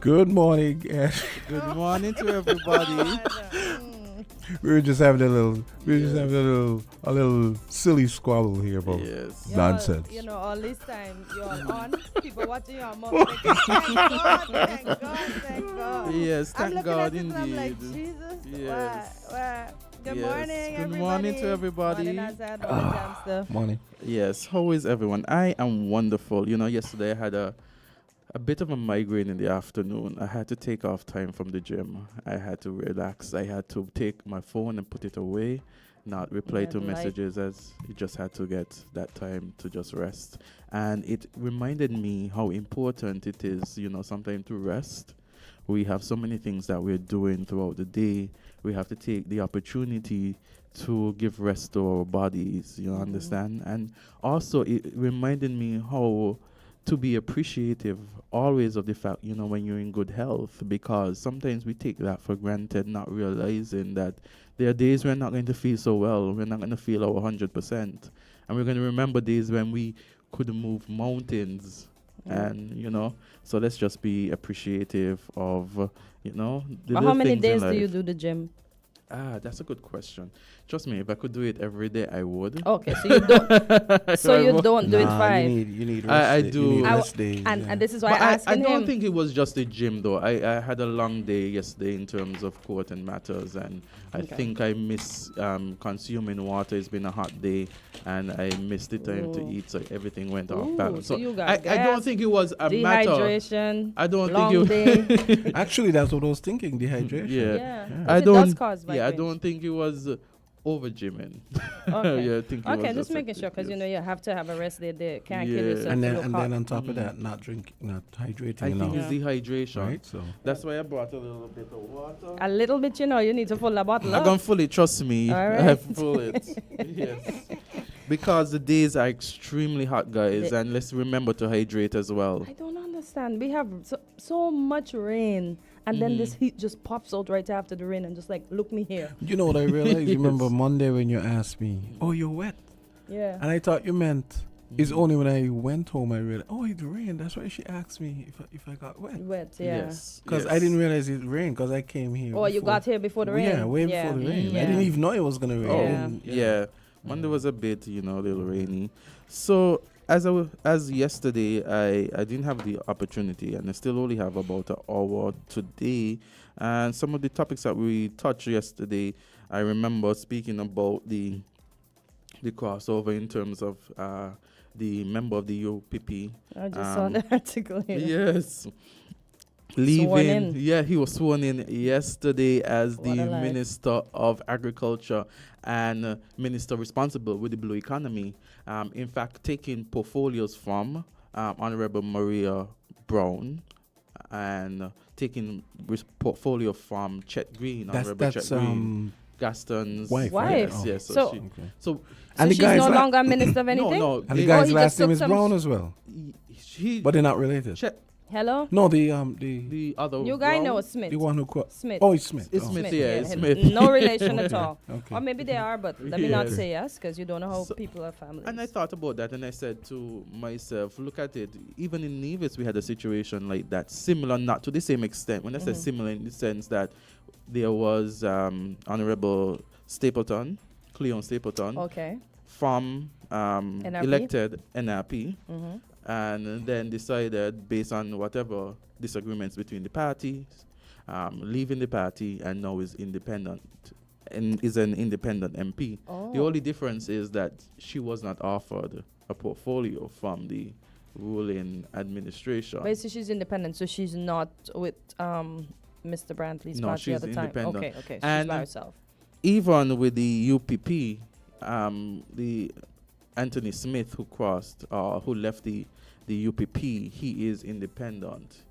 Good morning, and Good morning to everybody. we were just having a little silly squabble here about Yes. nonsense. You know, all this time you're on, people watching your mouth. Thank God. Yes, I'm thank looking God at this and I'm like, indeed. Jesus. Yes. Good Yes. morning, Good everybody. morning to everybody. Morning, Azard. Morning, Gumbs. Morning. Yes, how is everyone? I am wonderful. You know, yesterday I had a bit of a migraine in the afternoon. I had to take off time from the gym. I had to relax. I had to take my phone and put it away, not reply to messages, as you just had to get that time to just rest. And it reminded me how important it is, you know, sometimes to rest. We have so many things that we're doing throughout the day. We have to take the opportunity to give rest to our bodies, you understand? And also it reminded me how to be appreciative always of the fact, you know, when you're in good health, because sometimes we take that for granted, not realizing that there are days we're not going to feel so well. We're not going to feel our 100%. And we're going to remember days when we could move mountains. And, you know, so let's just be appreciative of, you know, the But little how many things in days do you life. do the gym? That's a good question. Trust me, if I could do it every day, I would. Okay, so you don't. So you don't do it Nah, five. You need rest I day- do. You need I rest days. And this is why But I I asked him. don't think it was just the gym, though. I had a long day yesterday in terms of court and matters, and I think I miss consuming water. It's been a hot day, and I missed the time to eat, so everything went off balance. so So you got I don't gas, think it was a matter. dehydration. I don't long think it. day. Actually, that's what I was thinking. Dehydration. Yeah. Yeah. I It don't. does cause Yeah, I migraines. don't think it was over gymming. Okay. Yeah, I think it Okay, was just making hectic, sure because yes. you have to have a rest day there. Can't kill Yeah. yourself. And to then look and hot. then on top of that, not hydrating I think enough. it's dehydration. Right? So That's why I brought a little bit of water. A little bit, you need to fill the bottle I'm up. gonna full it, trust me. All I right. have full it. Yes. Because the days are extremely hot, guys, and let's remember to hydrate as well. I don't understand. We have so much rain, and then this heat just pops out right after the rain and just like, look me here. you know what I realized? Yes. You remember Monday when you asked me, "Oh, you're wet," Yeah. and I thought you meant. It's only when I went home I realized, oh, it rained. That's why she asked me if I got wet. Wet, yeah. Yes. Because yes. I didn't realize it rained because I came here. Oh, you got here before the rain? Yeah, way before the rain. Yeah. I didn't even know it was going to rain. Yeah. Monday was a bit, a little rainy. So as yesterday, I didn't have the opportunity, and I still only have about an hour today. And some of the topics that we touched yesterday, I remember speaking about the crossover in terms of the member of the UPP. I just saw the article here. Yes. Sworn Leaving. in. Yeah, he was sworn in yesterday as What the a life. Minister of Agriculture and Minister responsible with the blue economy. In fact, taking portfolios from Honorable Maria Brown and taking portfolio from Chet Green, Honorable That's Chet Green. Gaston's wife. Wife. Oh. Yes. So- she, Okay. so And the she's guy's no la- longer a minister of anything? no, And the they- guy's he last just name took is some Brown as well, he but they're not related. Chet, Hello? No, the the other You guy Brown, know Smith. the one who Smith. Oh, it's Smith. It's Oh. Smith. Yeah, it's him. Smith. No relation at Okay, all. okay. Or maybe they are, but let me not Yes. say yes because you don't know how So- people are families. And I thought about that, and I said to myself, look at it. Even in Nevis, we had a situation like that, similar, not to the same extent. When I say similar, in the sense that there was Honorable Stapleton, Cleon Stapleton, Okay. from NRP? elected NRP, Mm-hmm. and then decided, based on whatever disagreements between the parties, leaving the party, and now is independent. And is an independent MP. Oh. The only difference is that she was not offered a portfolio from the ruling administration. Basically, she's independent, so she's not with Mr. Brantley's No, party at she's the time. independent. Okay. She's And by herself. Even with the UPP, the Anthony Smith who left the UPP, he is independent.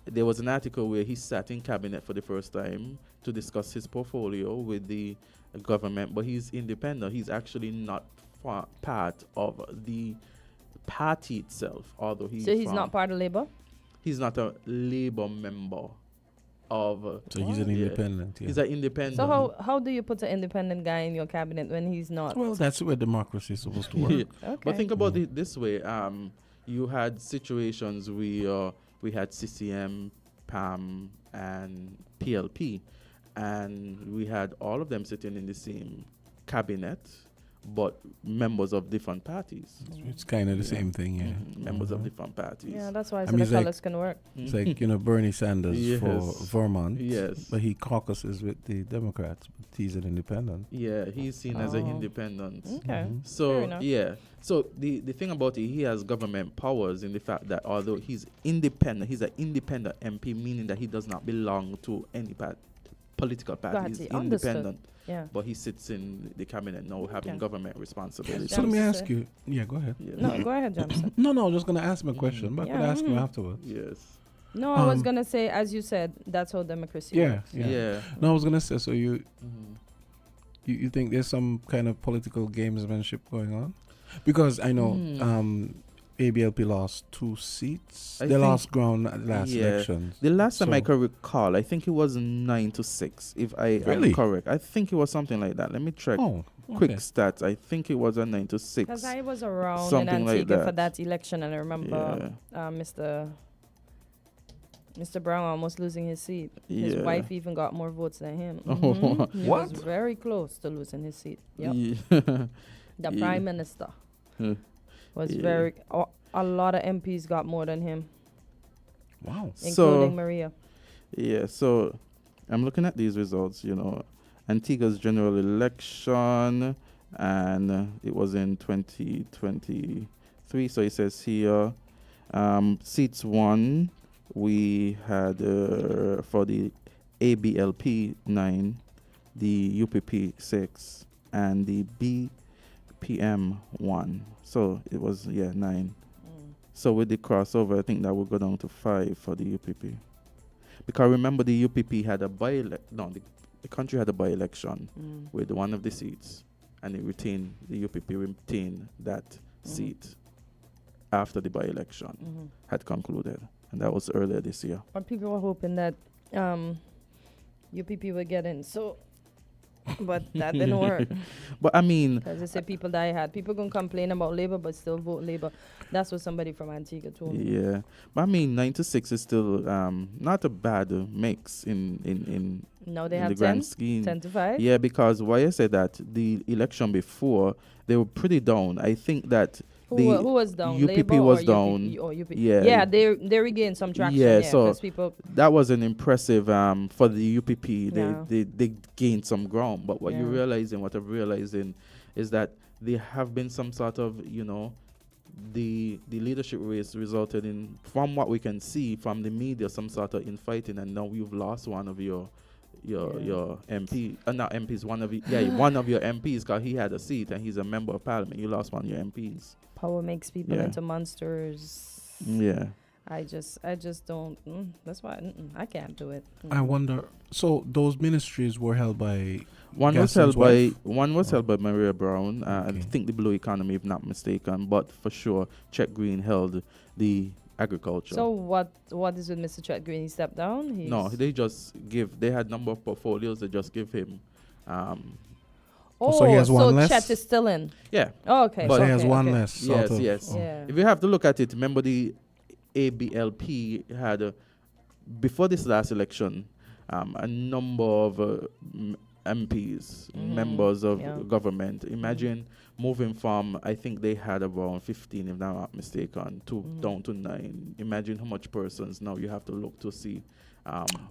There was an article where he sat in cabinet for the first time to discuss his portfolio with the government, but he's independent. He's actually not part of the party itself, although he's not part of Labour? He's not a Labour member of. So he's an Yeah. independent. Yeah. He's an independent. So how do you put an independent guy in your cabinet when he's not? Well, that's where democracy is supposed to work. Yeah. Okay. But think about it this way: you had situations where we had CCM, PAM, and PLP, and we had all of them sitting in the same cabinet, but members of different parties. It's kind of the same thing, yeah. Members of different parties. Yeah, that's why I I mean, said it's the like- colours can work. It's like, Bernie Sanders for Yes. Vermont. Yes. But he caucuses with the Democrats, but he's an independent. Yeah, he's seen as an Oh. independent. Okay. Fair So enough. yeah, so the thing about it, he has government powers in the fact that although he's independent, he's an independent MP, meaning that he does not belong to any political party. He's Party, understood. independent, Yeah. but he sits in the cabinet now, having Okay. government responsibility. So let me James, ask you. Yeah, go ahead. Yeah. No, go ahead, Jamson. No, I was just going to ask him a question, but I'm going to Yeah, ask him afterwards. Yes. No, I was Um, gonna say, as you said, that's how democracy Yeah, works. yeah. No, I was going to say, so Mhm. you think there's some kind of political gamesmanship going on? Because I know ABLP lost 2 seats. I They think- lost ground at the last Yeah. elections. The last time I So- could recall, I think it was 9-6. If I Really? am correct, I think it was something like that. Let me check. Oh, Quick okay. stats. I think it was a 9-6. Because I was around Something in like Antigua for that. that election, and I remember Mr. Brown almost losing his seat. His Yeah. wife even got more votes than him. Oh, Mhm. He what? was very close to losing his seat. Yep. Yeah. The Yeah. prime minister Huh. was Yeah. a lot of MPs got more than him, Wow. including Maria. Yeah, so I'm looking at these results, Antigua's general election, and it was in 2023. So it says here, seats won, we had for the ABLP 9, the UPP 6, and the BPM 1. So it was 9. So with the crossover, I think that will go down to 5 for the UPP. Because remember, the UPP had a the country had a by-election with one of the seats, and the UPP retained that seat after the by-election had concluded, and that was earlier this year. But people were hoping that UPP would get in, but that didn't work. But I mean, Because they said people that I had. People gonna complain about Labour, but still vote Labour. That's what somebody from Antigua told me. yeah. But I mean, 9-6 is still not a bad mix in Now they in have the grand 10, scheme. 10 to 5. Yeah, because why I said that the election before they were pretty down. I think that Who was down? UPP Labour was or down. UPP, or UPP? Yeah. Yeah, they regained some traction. Yeah, Yeah, so 'cause people. that was an impressive for the UPP. Yeah. They gained some ground. But what Yeah. what I'm realizing is that there have been some sort of, the leadership race resulted in, from what we can see from the media, some sort of infighting, and now you've lost one of your MP, not MPs, one of your MPs, because he had a seat and he's a member of parliament. You lost one of your MPs. Power makes people Yeah. into monsters. Yeah. I just don't. That's why I can't do it. I wonder. So those ministries were held by One was Gaston's held by Maria Brown. I Okay. think the Blue Economy, if not mistaken, but for sure, Chet Green held the agriculture. So what is with Mr. Chet Green? He stepped down. No, they had number of portfolios. They just give him. So he has one less? Chet is still in. Yeah. Oh, okay. But so okay, he has one okay. less. Sort Yes, of. yes. Oh. Yeah. If you have to look at it, remember the ABLP had before this last election a number of MPs, members of government. Imagine moving from, I think they had around 15, if I'm not mistaken, down to 9. Imagine how much persons now you have to look to see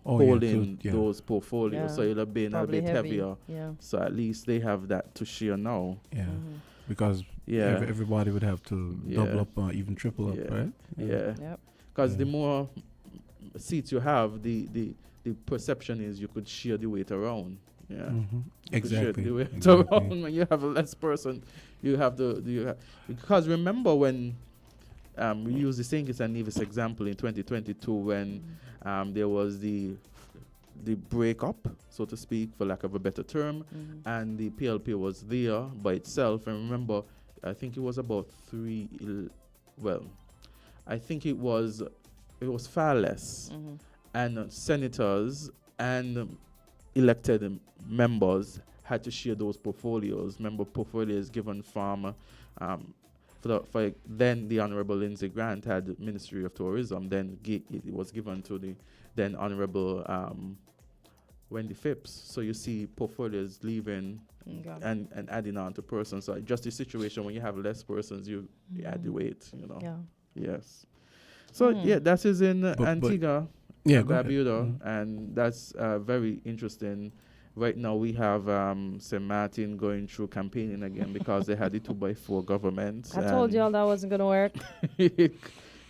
holding those portfolios. Yeah. So it'll have been Probably a bit heavy. heavier. Yeah. So at least they have that to share now. Yeah. Because everybody would have to double up or even triple up, right? Yeah. Yep. Because the more seats you have, the perception is you could share the weight around. Yeah. Mm-hmm. You could share Exactly. the weight Exactly. around. When you have a less person, because remember when we used the St. Kitts and Nevis example in 2022 when there was the breakup, so to speak, for lack of a better term, and the PLP was there by itself. And remember, I think it was about I think it was far less, and senators and elected members had to share those portfolios. Remember, portfolios given from for then the Honorable Lindsay Grant had the Ministry of Tourism. Then it was given to the then Honorable Wendy Phipps. So you see portfolios leaving and adding on to persons. So just the situation when you have less persons, you add the weight. Yeah. Yes. So that is in Antigua, Yeah, Barbuda, and that's very interesting. Right now we have St. Martin going through campaigning again because they had the 2x4 government. I told y'all that wasn't gonna work.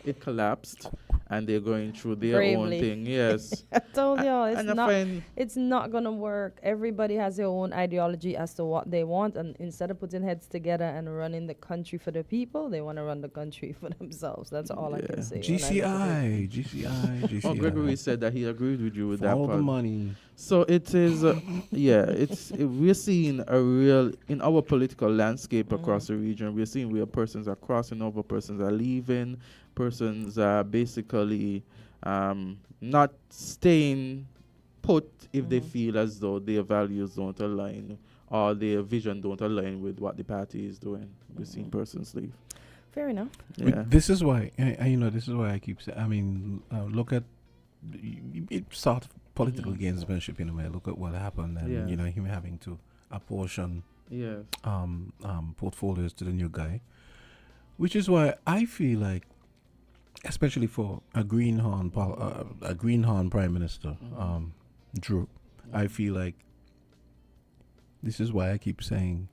it collapsed, and they're going through their own thing. Yes. I told y'all and it's not gonna work. Everybody has their own ideology as to what they want, and instead of putting heads together and running the country for the people, they want to run the country for themselves. That's all I can say. GCI. Oh, Gregory said that he agreed with you with that all part. the money. So it is, we're seeing in our political landscape across the region, we're seeing where persons are crossing over, persons are leaving, persons are basically not staying put if they feel as though their values don't align or their vision don't align with what the party is doing. We're seeing persons leave. Fair enough. Yeah. This is why, this is why I keep saying, I mean, look at, it sort of political gamesmanship in a way. Look at what happened and, him having to apportion portfolios to the new guy. Which is why I feel like, especially for a greenhorn prime minister, Drew, I feel like this is why I keep saying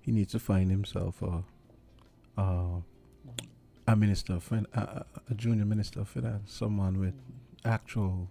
he needs to find himself a minister of a junior minister of finance, someone with actual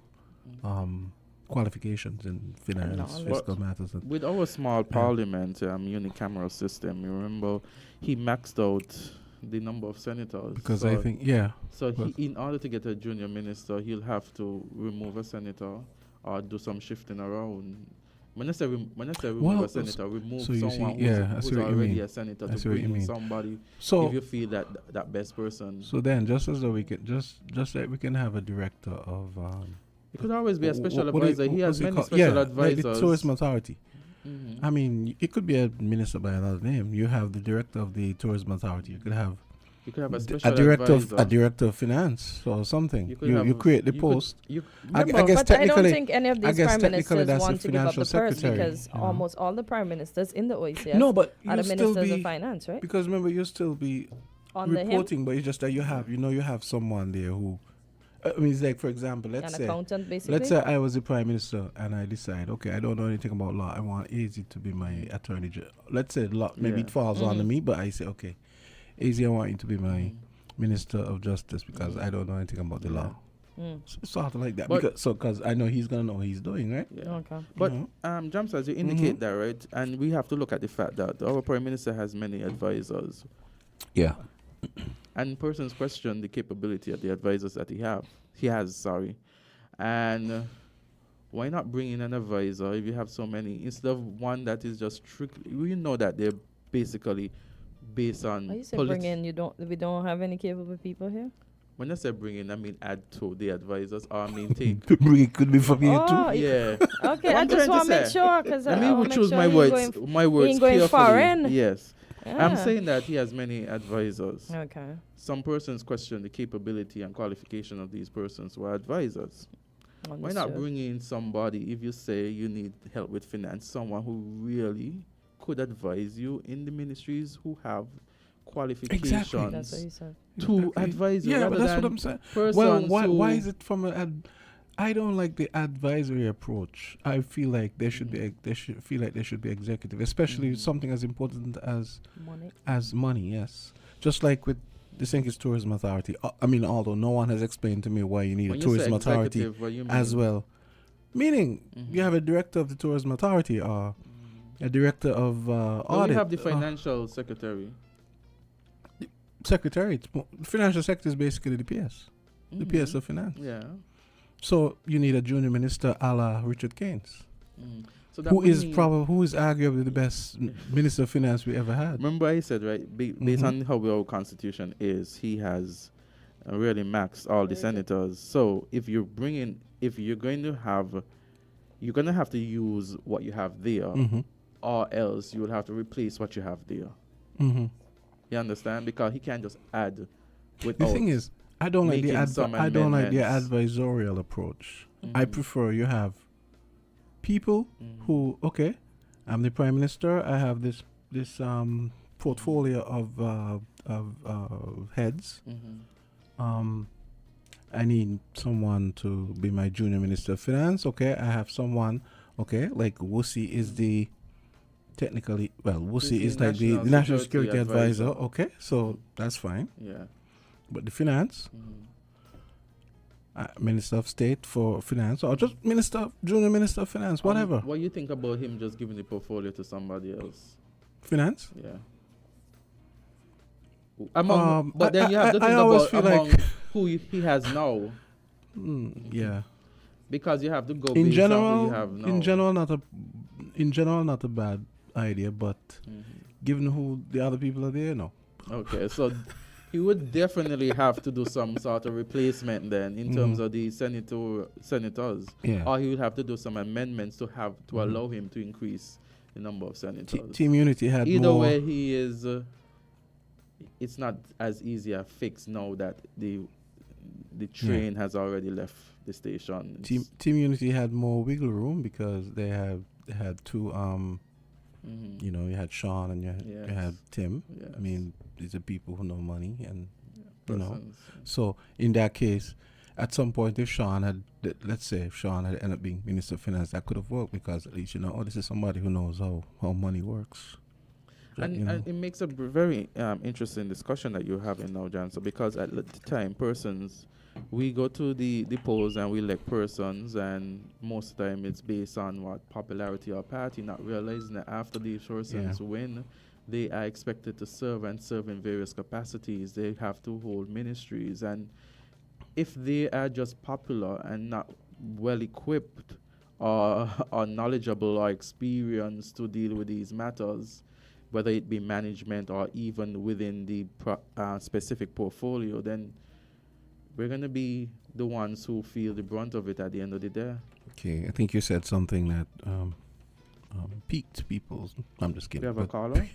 qualifications in finance, Knowledge. fiscal matters. And, With our small parliament, unicameral system, you remember he maxed out the number of senators. because so I think, yeah, So But- he, in order to get a junior minister, he'll have to remove a senator or do some shifting around. When I say remove Well, a senator, remove so you someone see, yeah, I who's see what you already mean. a senator I to see what you bring in mean. somebody so if you feel that best person. so then just as though we can just like we can have a director of It could always be a special what do you- advisor. He what's has it many called? special yeah, advisors. like the tourism authority. Mhm. I mean, it could be a minister by another name. You have the director of the tourism authority. You could have You could have a d- special director advisor. a director of finance or something. You could You have- create the you could- post. You I remember- guess But I don't technically- think any of I these guess prime technically ministers that's want the to give up the financial purse secretary, because you know. almost all the prime ministers in the OECS No, but are you the still ministers of be finance, right? because remember you still be Under him, reporting, but it's just that you have someone there who. I mean, it's like for example, an accountant, basically. let's say I was the prime minister and I decide, okay, I don't know anything about law. I want AZ to be my attorney general. Let's say law, maybe Yeah. it falls on Mhm. me, but I say, okay, AZ, I want you to be my Mhm. minister of justice because I don't know anything about the law. Mm. Sort of like that. But- Because I know he's gonna know what he's doing, right? Yeah. Okay. But You know? Jams, as you indicate Mhm. that, right? And we have to look at the fact that our prime minister has many advisors. Yeah. And persons question the capability of the advisors that he has, sorry. And why not bring in an advisor if you have so many, instead of one that is just strictly, we know that they're basically based on When you say bring in, we don't have any capable people here? When I say bring in, I mean add to the advisors, or I mean take. It could be from you Oh, too. Yeah. Okay, What I I'm just trying to want to make say, sure because Let I me want choose my words. My words ain't going carefully. foreign. Yes. I'm Yeah. saying that he has many advisors. Okay. Some persons question the capability and qualification of these persons who are advisors. Why not Understood. bring in somebody, if you say you need help with finance, someone who really could advise you in the ministries who have qualifications That's what you said. to Exactly. advise you Yeah, rather but that's what than I'm saying. persons Well, why who- is it from I don't like the advisory approach. I feel like there should Mm-hmm. they should feel like there should be executive, especially Mhm. something as important Money. as money. Yes, just like with the Sinkers Tourism Authority. I mean, although no one has explained to me why you need when a you say tourism authority executive, what you as mean? well. Meaning, Mhm. you have a director of the tourism authority or a director of Well, audit. we have the financial secretary. secretary. Financial secretary is basically the PS, the Mhm. PS of finance. Yeah. So you need a junior minister, a la Richard Keynes, Mm. So that who would is mean- who is arguably the best minister of finance we ever had. Remember, I said right, based Mhm. on how our constitution is, he has really maxed all the Very good. senators. So if you're going to have, you're gonna have to use what you have there, Mm-hmm. or else you will have to replace what you have there. Mm-hmm. You understand? Because he can't just add. The Without thing is, I don't like making some I don't like the amendments. advisorial approach. I Mhm. prefer you have people Mhm. who, okay, I'm the prime minister. I have this portfolio of heads. Mhm. I need someone to be my junior minister of finance. Okay, I have someone. Okay, like Wusi is the technically Wusi He's is the like the national national security security advisor. advisor. Okay, so that's fine. Yeah. But the finance, Mhm. minister of state for finance, or just junior minister of finance, whatever. What you think about him just giving the portfolio to somebody else? Finance. Yeah. Among, but I- then you have to I think always about feel like- among who he has now, Yeah. because you have to go In based on who you general, have now. in general, not a bad idea, but Mhm. given who the other people are there, no. Okay, so he would definitely have to do some sort of replacement then in terms Mhm. of the senators, Yeah. or he would have to do some amendments to Mhm. allow him to increase the number of senators. Team Unity had Either more. way, he is. It's not as easy a fix now that the train has already left the station. Team Unity had more wiggle room because they had two. Mhm. You know, you had Sean and you had Yes. Tim. Yes. I mean, these are people who know money, and you know. Persons. So in that case, at some point, if Sean had, let's say, if Sean had ended up being Minister of Finance, that could have worked because at least you know, oh, this is somebody who knows how money works. And, You know. and it makes a very interesting discussion that you're having now, Jan. So because at the time, persons we go to the polls and we elect persons, and most of the time it's based on what popularity or party, not realizing that after these persons win, they are expected to serve and serve in various capacities. They have to hold ministries, and if they are just popular and not well equipped or, or knowledgeable or experienced to deal with these matters, whether it be management or even within the specific portfolio, then we're going to be the ones who feel the brunt of it at the end of the day. Okay, I think you said something that piqued people's. I'm just kidding. We have a caller?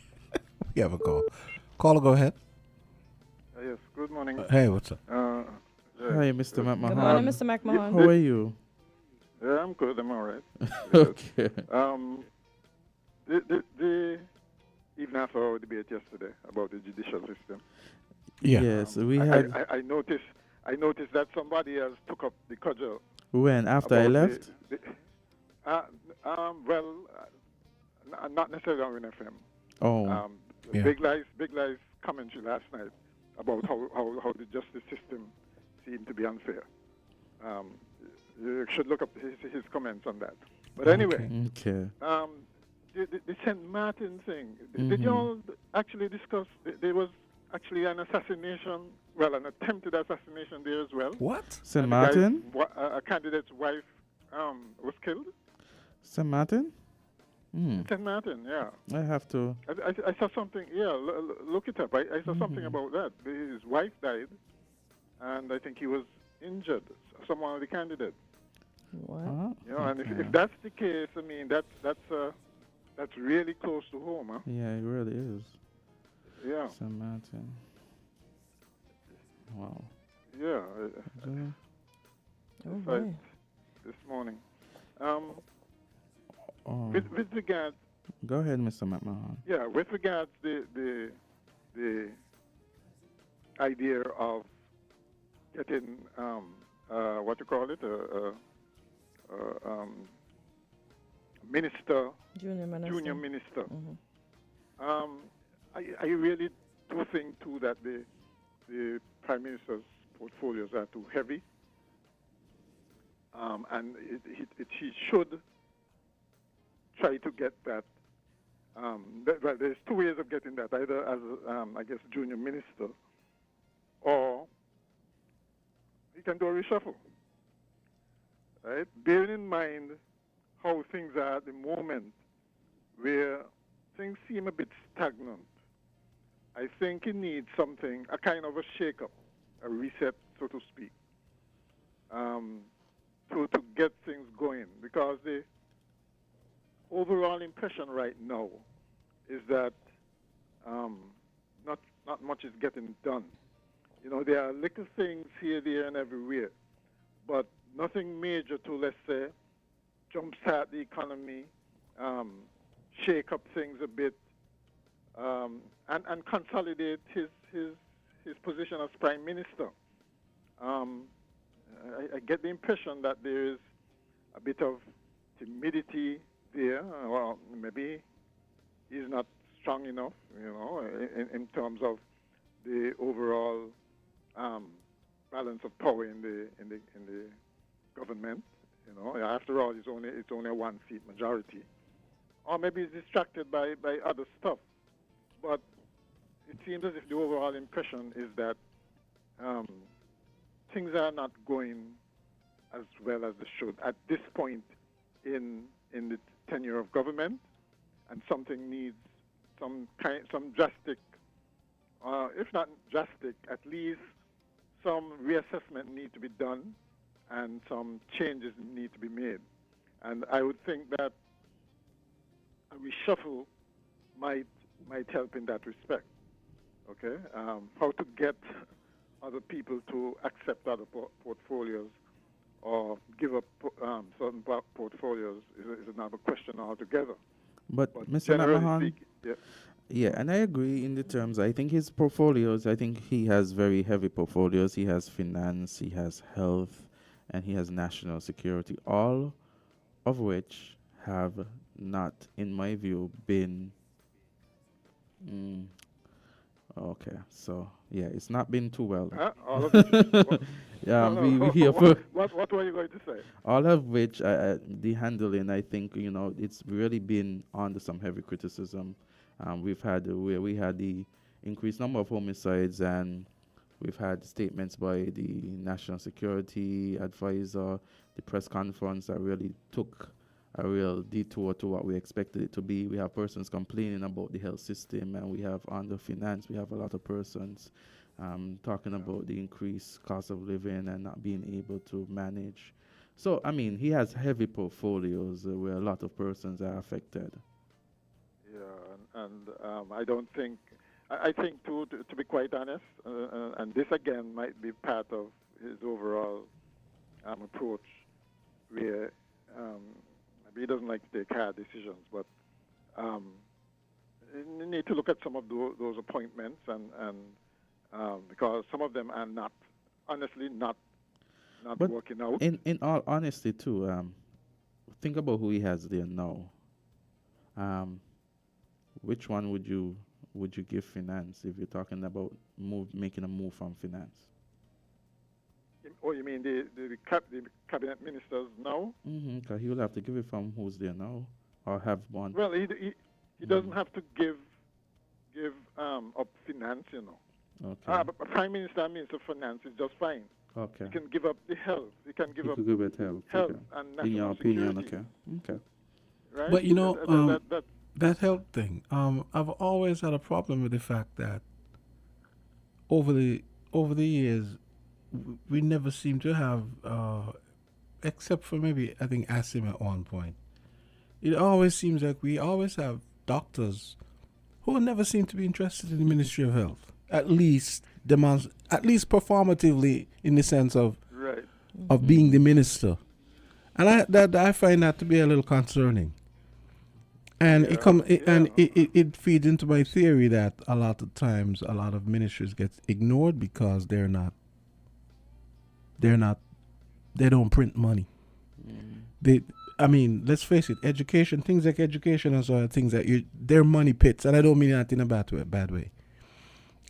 We have a call. Caller, go ahead. Yes, good morning. Hey, what's up? Hi, Mr. McMahon. Good morning, Mr. McMahon. How are you? Yeah, I'm good. I'm all right. Okay. The even after our debate yesterday about the judicial system. Yeah. Yes, we had. I noticed that somebody else took up the cudgel. When? After I left? Not necessarily on WINNFM. Oh. Big Lies commentary last night about how the justice system seemed to be unfair. You should look up his comments on that. But anyway, Okay. the St. Martin thing, did you all actually discuss, there was actually an assassination, well, an attempted assassination there as well. What? St. Martin? A candidate's wife was killed. St. Martin? St. Martin, yeah. I have to. I saw something, look it up. I saw something about that. His wife died, and I think he was injured, someone of the candidates. What? You know, and if that's the case, I mean, that's really close to home, huh? Yeah, it really is. Yeah. St. Martin. Wow. Yeah. Oh, Right, boy. this morning. Oh. With regards, Go ahead, Mr. McMahon. yeah, with regards the idea of getting what you call it, minister, Junior minister. Mm-hmm. I really do think too that the prime minister's portfolios are too heavy, and he should try to get that. Well, there's two ways of getting that: either as I guess junior minister, or he can do a reshuffle. Right? Bearing in mind how things are at the moment, where things seem a bit stagnant, I think it needs something, a kind of a shake-up, a reset, so to speak, to get things going. Because the overall impression right now is that not much is getting done. You know, there are little things here, there, and everywhere, but nothing major to, let's say, jumpstart the economy, shake up things a bit, and consolidate his position as prime minister. I get the impression that there is a bit of timidity there. Well, maybe he's not strong enough, you know, in terms of the overall balance of power in the government. You know, after all, it's only a one-seat majority. Or maybe he's distracted by other stuff. But it seems as if the overall impression is that things are not going as well as they should at this point in the tenure of government, and something needs some drastic, if not drastic, at least some reassessment need to be done, and some changes need to be made. And I would think that a reshuffle might help in that respect. Okay, how to get other people to accept other portfolios or give up certain portfolios is another question altogether. But Mr. McMahon, yeah. Yeah, and I agree in the terms. I think his portfolios, I think he has very heavy portfolios. He has finance, he has health, and he has national security, all of which have not, in my view, been Okay, so yeah, it's not been too well. All of which, Yeah, no, we no, here for what were you going to say? all of which the handling. I think it's really been under some heavy criticism. We've had where we had the increased number of homicides, and we've had statements by the national security advisor, the press conference that really took a real detour to what we expected it to be. We have persons complaining about the health system, and we have under finance, we have a lot of persons talking about the increased cost of living and not being able to manage. So, I mean, he has heavy portfolios where a lot of persons are affected. Yeah, and I don't think, I think to be quite honest, and this again might be part of his overall approach, where maybe he doesn't like to take hard decisions, but you need to look at some of those appointments, and because some of them are not, honestly, not But working out. in all honesty, too, think about who he has there now. Which one would you give finance if you're talking about making a move from finance? Oh, you mean the cabinet ministers now? Because he will have to give it from who's there now, or have one. Well, he doesn't have to give up finance, you know. Okay. But Prime Minister and Minister of Finance is just fine. Okay. He can give up the health. He can give You up could give it health. health Okay. and In your national opinion, security. okay. Right? But you know, that that health thing. I've always had a problem with the fact that over the years, we never seem to have, except for maybe I think Asim at one point. It always seems like we always have doctors who never seem to be interested in the Ministry of Health. At least performatively, in the sense of right. being the minister, and I find that to be a little concerning. And it feeds into my theory that a lot of times a lot of ministries get ignored because they don't print money. I mean, let's face it, things like education and so on, things that they're money pits, and I don't mean that in a bad way.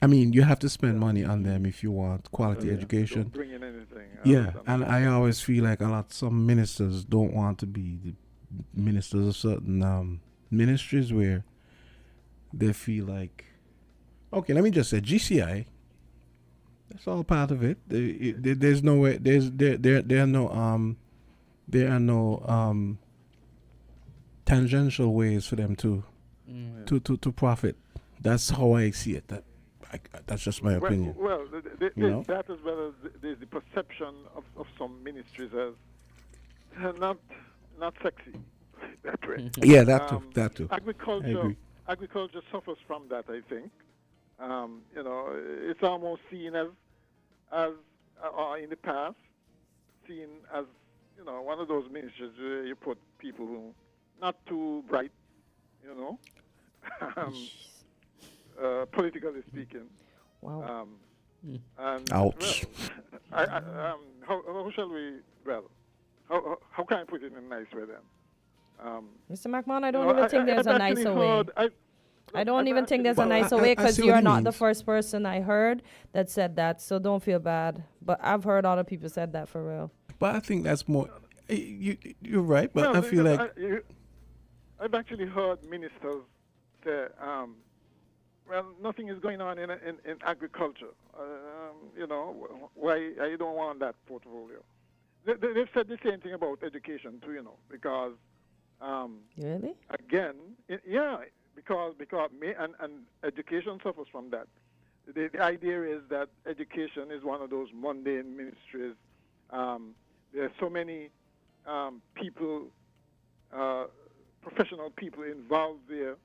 I mean, you have to spend money on them if you want quality education. Don't bring in anything. Yeah, and I always feel like some ministers don't want to be the ministers of certain ministries where they feel like, okay, let me just say GCI. That's all part of it. There's no way. There are no tangential ways for them to profit. That's how I see it. That's just my opinion. Well, You know? that as well as there's the perception of some ministries as not sexy that way. Yeah, that too. Agriculture suffers from that, I think. It's almost seen as in the past, seen as one of those ministries where you put people who not too bright, politically speaking. Wow. And, Ouch. well, how shall we? Well, how can I put it in a nice way then? Mr. McMahon, I don't even think there's a nicer way. I don't even think there's a Well, nicer I way because see what you're he not the means. first person I heard that said that, so don't feel bad. But I've heard other people said that for real. But I think that's more. You're right, but Well, I feel like I've actually heard ministers say, well, nothing is going on in agriculture. Why I don't want that portfolio. They've said the same thing about education too, because Really? again, because and education suffers from that. The idea is that education is one of those mundane ministries. There are so many people, professional people involved there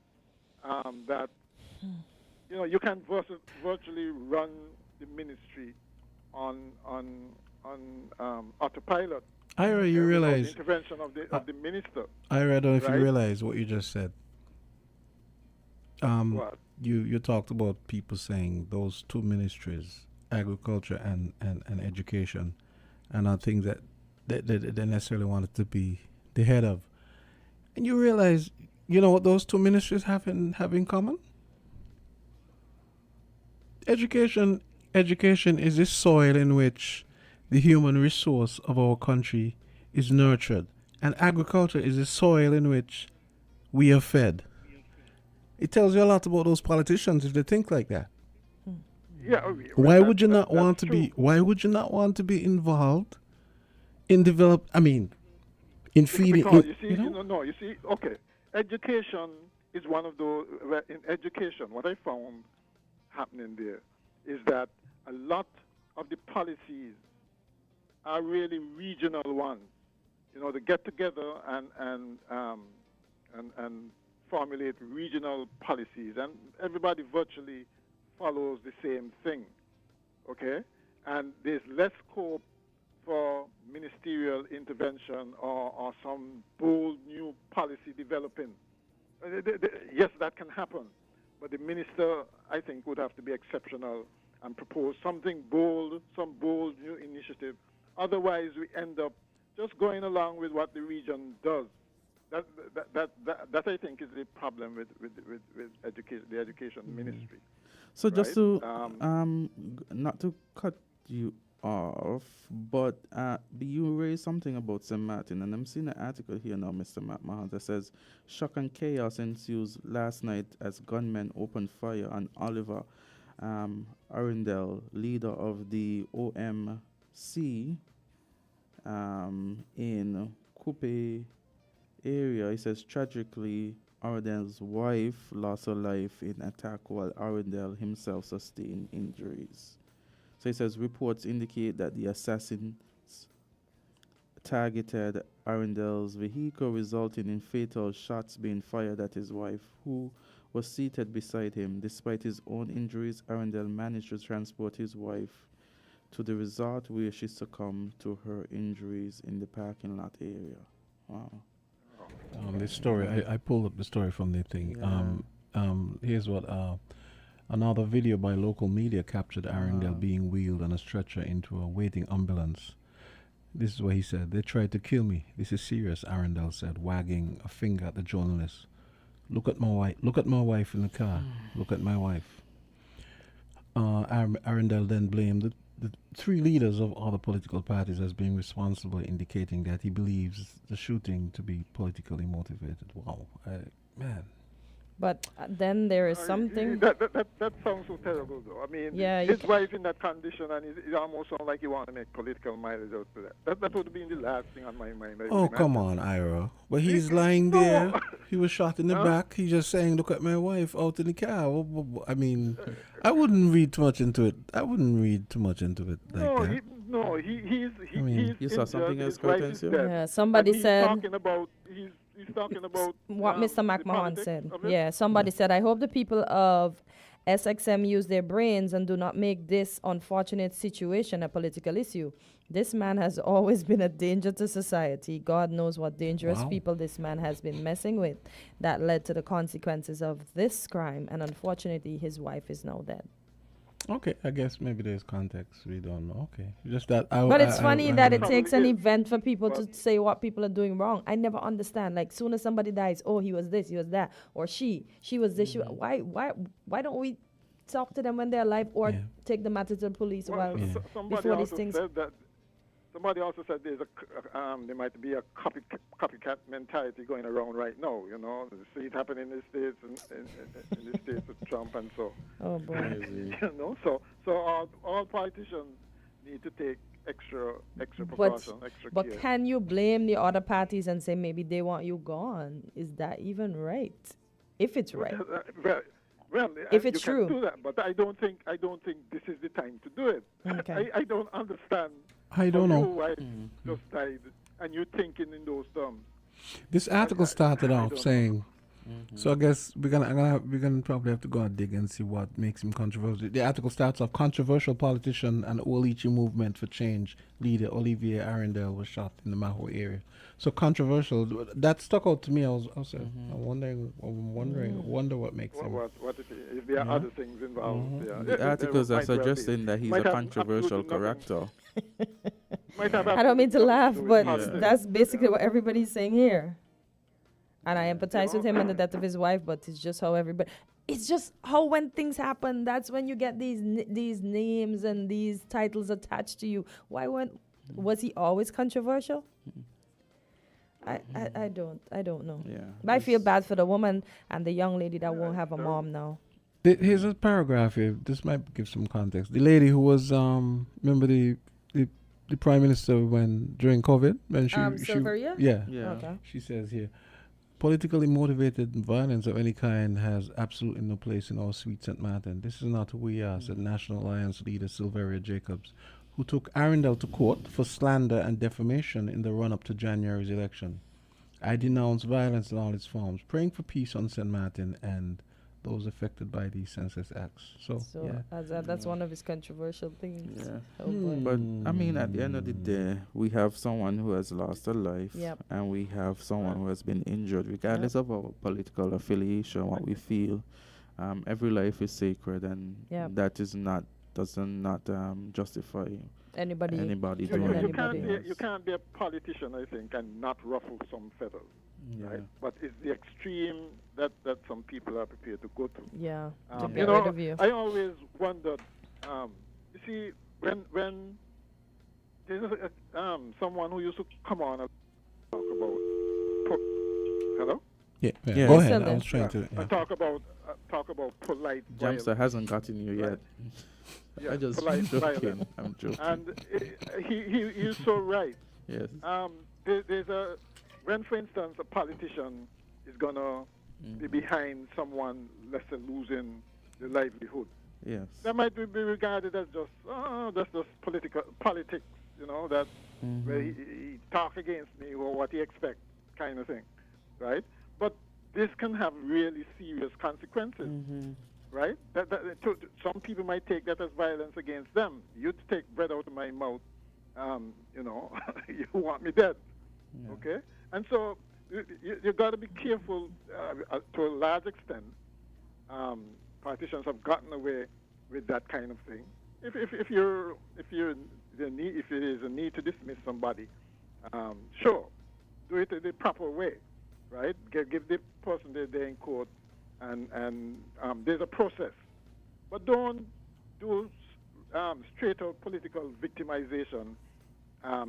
that you can virtually run the ministry on autopilot. Ira, you without realize the intervention of the minister. Ira, I don't know if you right? realize what you just said. What? You talked about people saying those two ministries, agriculture and education, and are things that they necessarily wanted to be the head of. And you realize, what those two ministries have in common? education is the soil in which the human resource of our country is nurtured, and agriculture is the soil in which we are fed. It tells you a lot about those politicians if they think like that. Yeah. Why would you not that's want to true. be? Why would you not want to be involved in develop? I mean, in feeding. Because in- you see, you see, okay, education is one of those. In education, what I found happening there is that a lot of the policies are really regional ones. You know, they get together and formulate regional policies, and everybody virtually follows the same thing. Okay, and there's less scope for ministerial intervention or some bold new policy developing. Yes, that can happen, but the minister, I think, would have to be exceptional and propose something bold, some bold new initiative. Otherwise, we end up just going along with what the region does. That I think is the problem with education, the education ministry. So just Right. to not to cut you off, but you raised something about St. Martin, and I'm seeing an article here now, Mr. Matt Mahon, that says shock and chaos ensues last night as gunmen opened fire on Oliver Arundel, leader of the OMC in Coupe area. He says tragically Arundel's wife lost her life in attack while Arundel himself sustained injuries. So he says reports indicate that the assassins targeted Arundel's vehicle, resulting in fatal shots being fired at his wife, who was seated beside him. Despite his own injuries, Arundel managed to transport his wife to the resort where she succumbed to her injuries in the parking lot area. Wow. This story, I pulled up the story from the thing. Yeah. Here's what another video by local media captured Arundel being wheeled on a stretcher into a waiting ambulance. This is what he said: "They tried to kill me. This is serious," Arundel said, wagging a finger at the journalist. Look at my wife. Look at my wife in the car. Look at my wife." Arundel then blamed the three leaders of other political parties as being responsible, indicating that he believes the shooting to be politically motivated. Wow, man. But then there is something. That sounds so terrible, though. I mean, Yeah, you his wife in that condition, and it almost sounds like he want to make political mileage out of that. That would have been the last thing on my mind. Oh, come on, Ira. But he's lying No. there. He was shot in the Huh? back. He's just saying, "Look at my wife out in the car." I mean, I wouldn't read too much into it. I wouldn't read too much into it like No, that. he's I mean- he's You saw injured, something else, his wife is Kortensia? dead. Yeah, somebody And he's said talking about he's talking about what Mr. the McMahon politics said. of it. Yeah, somebody said, "I hope the people of SXM use their brains and do not make this unfortunate situation a political issue. This man has always been a danger to society. God knows what dangerous Wow. people this man has been messing with that led to the consequences of this crime. And unfortunately, his wife is now dead." Okay, I guess maybe there's context. We don't know. Okay, just that. But it's funny that it Probably takes an is, event for people but- to say what people are doing wrong. I never understand. Like, soon as somebody dies, oh, he was this, he was that, or she was this. Why don't we talk to them when they're alive, or Yeah. take the matter to the police Well, while Yeah. somebody before these also things? said that. Somebody also said there might be a copycat mentality going around right now. You know, you see it happening in the states and in the states with Trump and so. Oh boy. You know, so all politicians need to take extra But precaution, extra but care. can you blame the other parties and say maybe they want you gone? Is that even right? If it's right. Well, If you it's can true. do that, but I don't think this is the time to do it. Okay. I don't understand. I don't how know. Your wife just died, and you're thinking in those terms. This article started I off don't know. saying. So I guess we're gonna probably have to go and dig and see what makes him controversial. The article starts off: controversial politician and Olichi movement for change leader Olivier Arundel was shot in the Maho area. So controversial. That stuck out to me. I was I'm wonder what makes him. What it is. If there are other things involved. Yeah. The articles are might well be. suggesting that he's Might a have controversial absolutely nothing- character. might have I don't mean to absolutely laugh, nothing to do but with politics. that's basically what everybody's saying here. And I empathize You with know? him and the death of his wife, but it's just how everybody. it's just how when things happen, that's when you get these names and these titles attached to you. Was he always controversial? I don't know. Yeah. But I feel bad for the woman and the young lady that won't have a mom now. Here's a paragraph here. This might give some context. The lady who was remember the prime minister during COVID when Silveria? yeah. Okay. She says here, politically motivated violence of any kind has absolutely no place in our sweet St. Martin. This is not who we are, said National Alliance leader Silveria Jacobs, who took Arundel to court for slander and defamation in the run-up to January's election. I denounce violence in all its forms, praying for peace on St. Martin and those affected by these senseless acts. So yeah. That's one of his controversial things. Yeah. Oh boy. But I mean, at the end of the day, we have someone who has lost a life, Yep. and we have someone who has been injured, regardless of our political affiliation, what we feel. Every life is sacred, and Yep. that does not justify Anybody doing anybody You can't be a politician, I think, and not ruffle some feathers. Yeah. Right? But it's the extreme that some people are prepared to go to. Yeah. To You get know, rid of you. I always wondered, you see, when there's someone who used to come on and talk about, hello? Yeah. Yeah. Go Still ahead. I there. was trying to. And talk about polite Jamster violence. hasn't gotten you yet. Yeah, I just polite joking. violence. I'm joking. And he's so right. Yes. When, for instance, a politician is gonna be behind someone, let's say, losing their livelihood, Yes. that might be regarded as that's just politics, that where he talk against me or what he expects, kind of thing, right? But this can have really serious consequences, right? Some people might take that as violence against them. You take bread out of my mouth, you want me dead, okay? And so you got to be careful. To a large extent, politicians have gotten away with that kind of thing. If it is a need to dismiss somebody, sure, do it the proper way, right? Give the person their day in court, and there's a process, but don't do straight out political victimization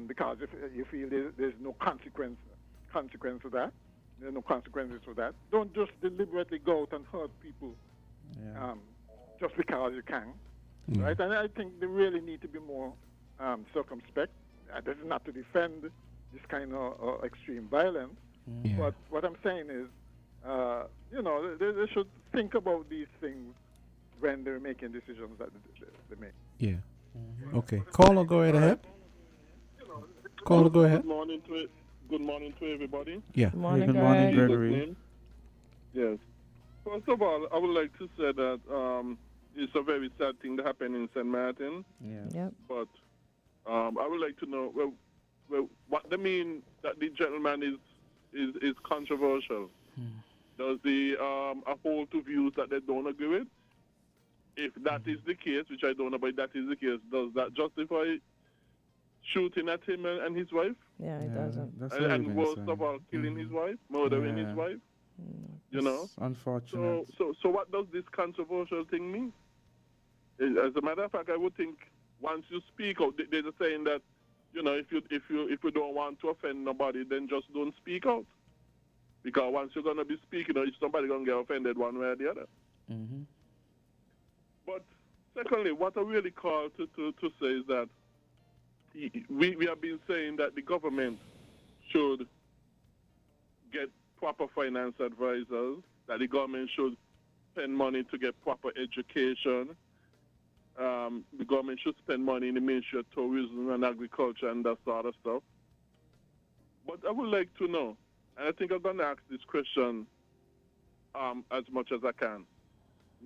because if you feel there's no consequence of that, there are no consequences for that. Don't just deliberately go out and hurt people just because you can, right? And I think they really need to be more circumspect. This is not to defend this kind of extreme violence, but what I'm saying is, they should think about these things when they're making decisions that they make. Yeah. Okay. Caller, go right ahead. Caller, go ahead. Good morning to everybody. Yeah. Good morning, Good morning, guys. Gregory. Yes. First of all, I would like to say that it's a very sad thing that happened in St. Martin. Yeah. Yep. But I would like to know what they mean that the gentleman is controversial. Does he hold to views that they don't agree with? If that is the case, which I don't know, but if that is the case, does that justify shooting at him and his wife? Yeah, it doesn't. That's And worst of all, killing his wife, murdering his wife? It's unfortunate. So what does this controversial thing mean? As a matter of fact, I would think once you speak out, there's a saying that, if you don't want to offend nobody, then just don't speak out. Because once you're gonna be speaking, somebody's gonna get offended one way or the other. But secondly, what I really call to say is that we have been saying that the government should get proper finance advisors, that the government should spend money to get proper education. The government should spend money in the Ministry of Tourism and Agriculture and that sort of stuff. But I would like to know, and I think I'm going to ask this question as much as I can.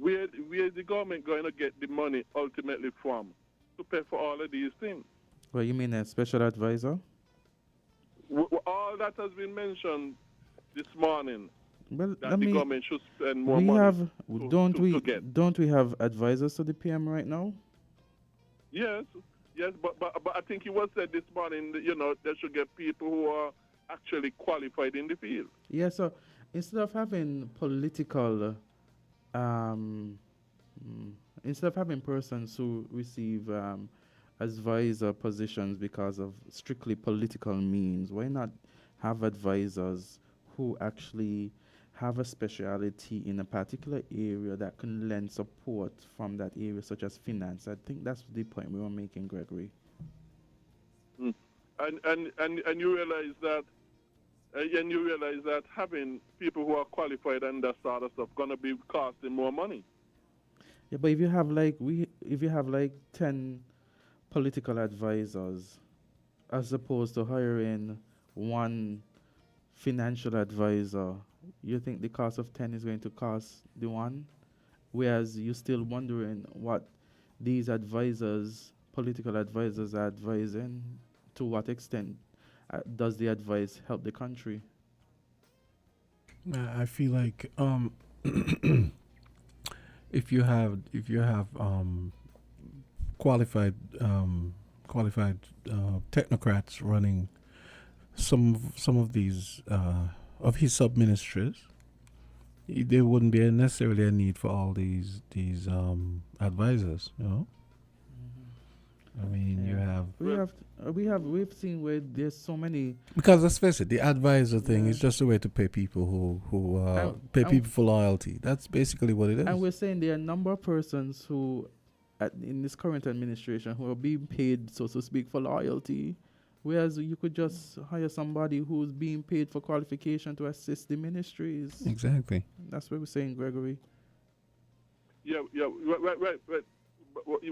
Where is the government going to get the money ultimately from to pay for all of these things? Well, you mean a special advisor? All that has been mentioned this morning, Well, that the government should spend more money. To get. Don't we have advisors to the PM right now? Yes, but I think it was said this morning that, they should get people who are actually qualified in the field. Yeah, so instead of having political um, instead of having persons who receive advisor positions because of strictly political means, why not have advisors who actually have a speciality in a particular area that can lend support from that area, such as finance? I think that's the point we were making, Gregory. And you realize that having people who are qualified and that sort of stuff gonna be costing more money. Yeah, but if you have like 10 political advisors, as opposed to hiring one financial advisor, you think the cost of 10 is going to cost the one? Whereas you're still wondering what these advisors, political advisors, are advising. To what extent does the advice help the country? I feel like if you have qualified technocrats running some of these of his sub ministries, there wouldn't be necessarily a need for all these advisors. You know, I mean, you have we've seen where there's so many, because let's face it, the advisor thing is just a way to pay people who pay people for loyalty. That's basically what it is. And we're saying there are a number of persons who, in this current administration, who are being paid, so to speak, for loyalty, whereas you could just hire somebody who's being paid for qualification to assist the ministries. Exactly. That's what we're saying, Gregory. Yeah,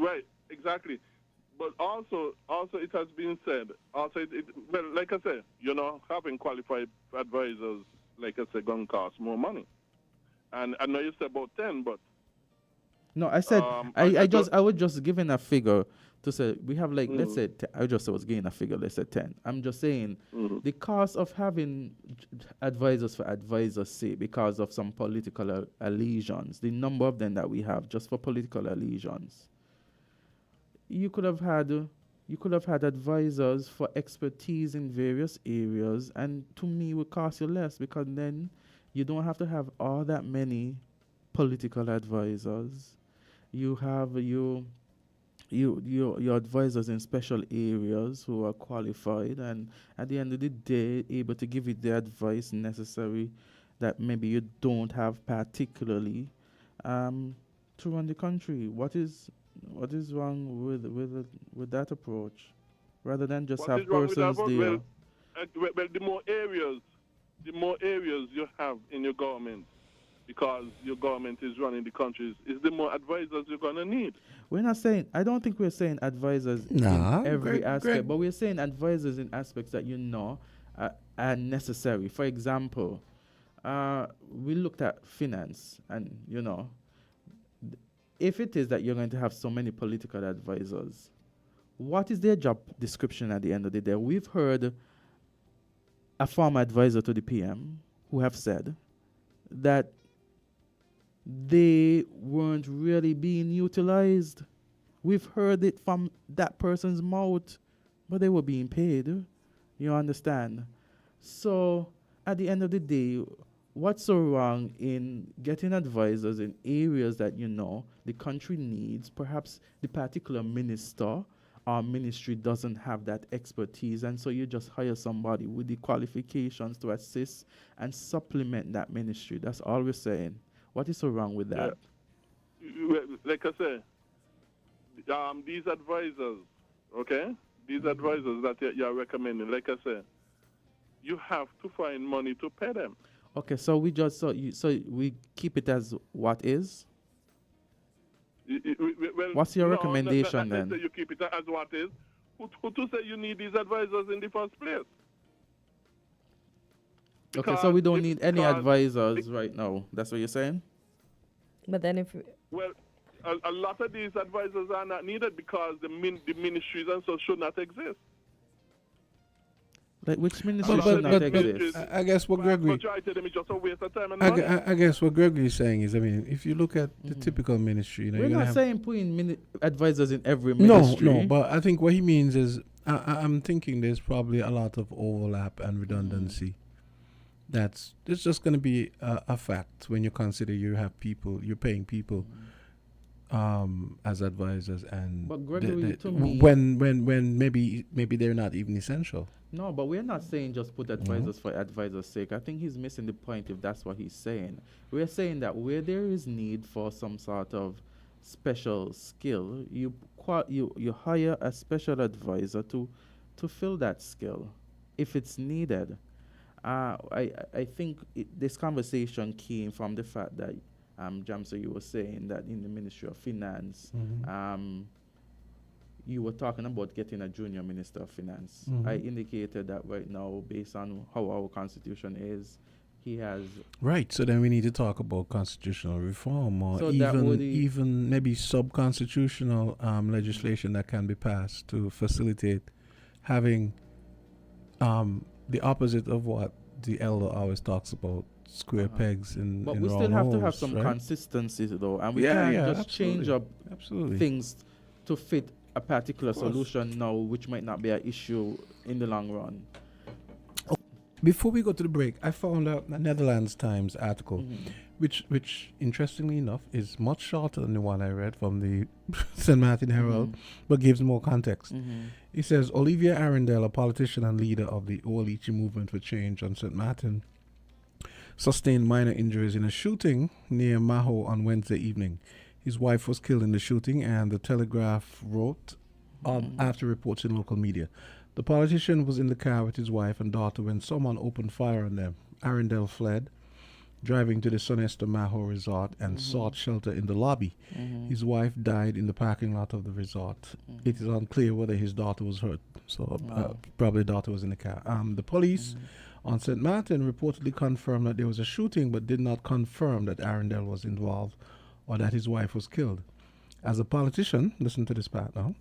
right, exactly. But also it has been said, well, like I said, having qualified advisors, like I said, going to cost more money. And I know you said about 10, but... No, I said, I was just giving a figure to say, we have like, let's say, I just was giving a figure, let's say 10. I'm just saying, the cost of having advisors for advisors' sake, because of some political allegiance, the number of them that we have just for political allegiance, you could have had advisors for expertise in various areas, and to me would cost you less, because then you don't have to have all that many political advisors. You have your advisors in special areas who are qualified, and at the end of the day able to give you the advice necessary that maybe you don't have particularly to run the country. What is wrong with that approach, rather than just have persons there? Well, the more areas you have in your government, because your government is running the country, is the more advisors you're going to need. We're not saying, I don't think we're saying advisors in every aspect, but we're saying advisors in aspects that are necessary. For example, we looked at finance, and if it is that you're going to have so many political advisors, what is their job description at the end of the day? We've heard a former advisor to the PM who have said that they weren't really being utilized. We've heard it from that person's mouth, but they were being paid. You understand? So at the end of the day, what's so wrong in getting advisors in areas that the country needs? Perhaps the particular minister or ministry doesn't have that expertise, and so you just hire somebody with the qualifications to assist and supplement that ministry. That's all we're saying. What is so wrong with that? Yeah. Like I said, these advisors, okay? These advisors that you're recommending, like I said, you have to find money to pay them. Okay, so we keep it as what is? Well, what's your recommendation then? You keep it as what is. Who to say you need these advisors in the first place? Okay, so we don't need any advisors right now. That's what you're saying? But then well, a lot of these advisors are not needed because the ministries and so should not exist. Like which ministry should not exist? I guess what Gregory... Majority of them is just a waste of time and money. I guess what Gregory is saying is, I mean, if you look at the typical ministry... We're not saying putting advisors in every ministry. No, but I think what he means is, I'm thinking there's probably a lot of overlap and redundancy it's just going to be a fact when you consider you're paying people as advisors, and But Gregory, to me, when maybe they're not even essential. no, but we're not saying just put advisors for advisors' sake. I think he's missing the point if that's what he's saying. We're saying that where there is need for some sort of special skill, you hire a special advisor to fill that skill if it's needed. I think this conversation came from the fact that Jamsa, you were saying that in the Ministry of Finance, you were talking about getting a junior Minister of Finance. I indicated that right now, based on how our Constitution is, he has... Right, so then we need to talk about constitutional reform, or So that would even maybe sub-constitutional legislation that can be passed to facilitate having the opposite of what the elder always talks about, square pegs in But in we still round have to have holes, some right? consistency, though, and we Yeah, can't yeah, just change up Absolutely. things to fit a particular course. solution now, which might not be an issue in the long run. Before we go to the break, I found out a Netherlands Times article, which interestingly enough is much shorter than the one I read from the St. Martin Herald, but gives more context. It says Olivia Arundel, a politician and leader of the Oalichi Movement for Change on St. Martin, sustained minor injuries in a shooting near Maho on Wednesday evening. His wife was killed in the shooting, and the Telegraph wrote after reports in local media. The politician was in the car with his wife and daughter when someone opened fire on them. Arundel fled, driving to the Sonesta Maho resort, and sought shelter in the lobby. His wife died in the parking lot of the resort. It is unclear whether his daughter was hurt, so probably the daughter was in the car. The police on St. Martin reportedly confirmed that there was a shooting, but did not confirm that Arundel was involved or that his wife was killed. As a politician, listen to this part now,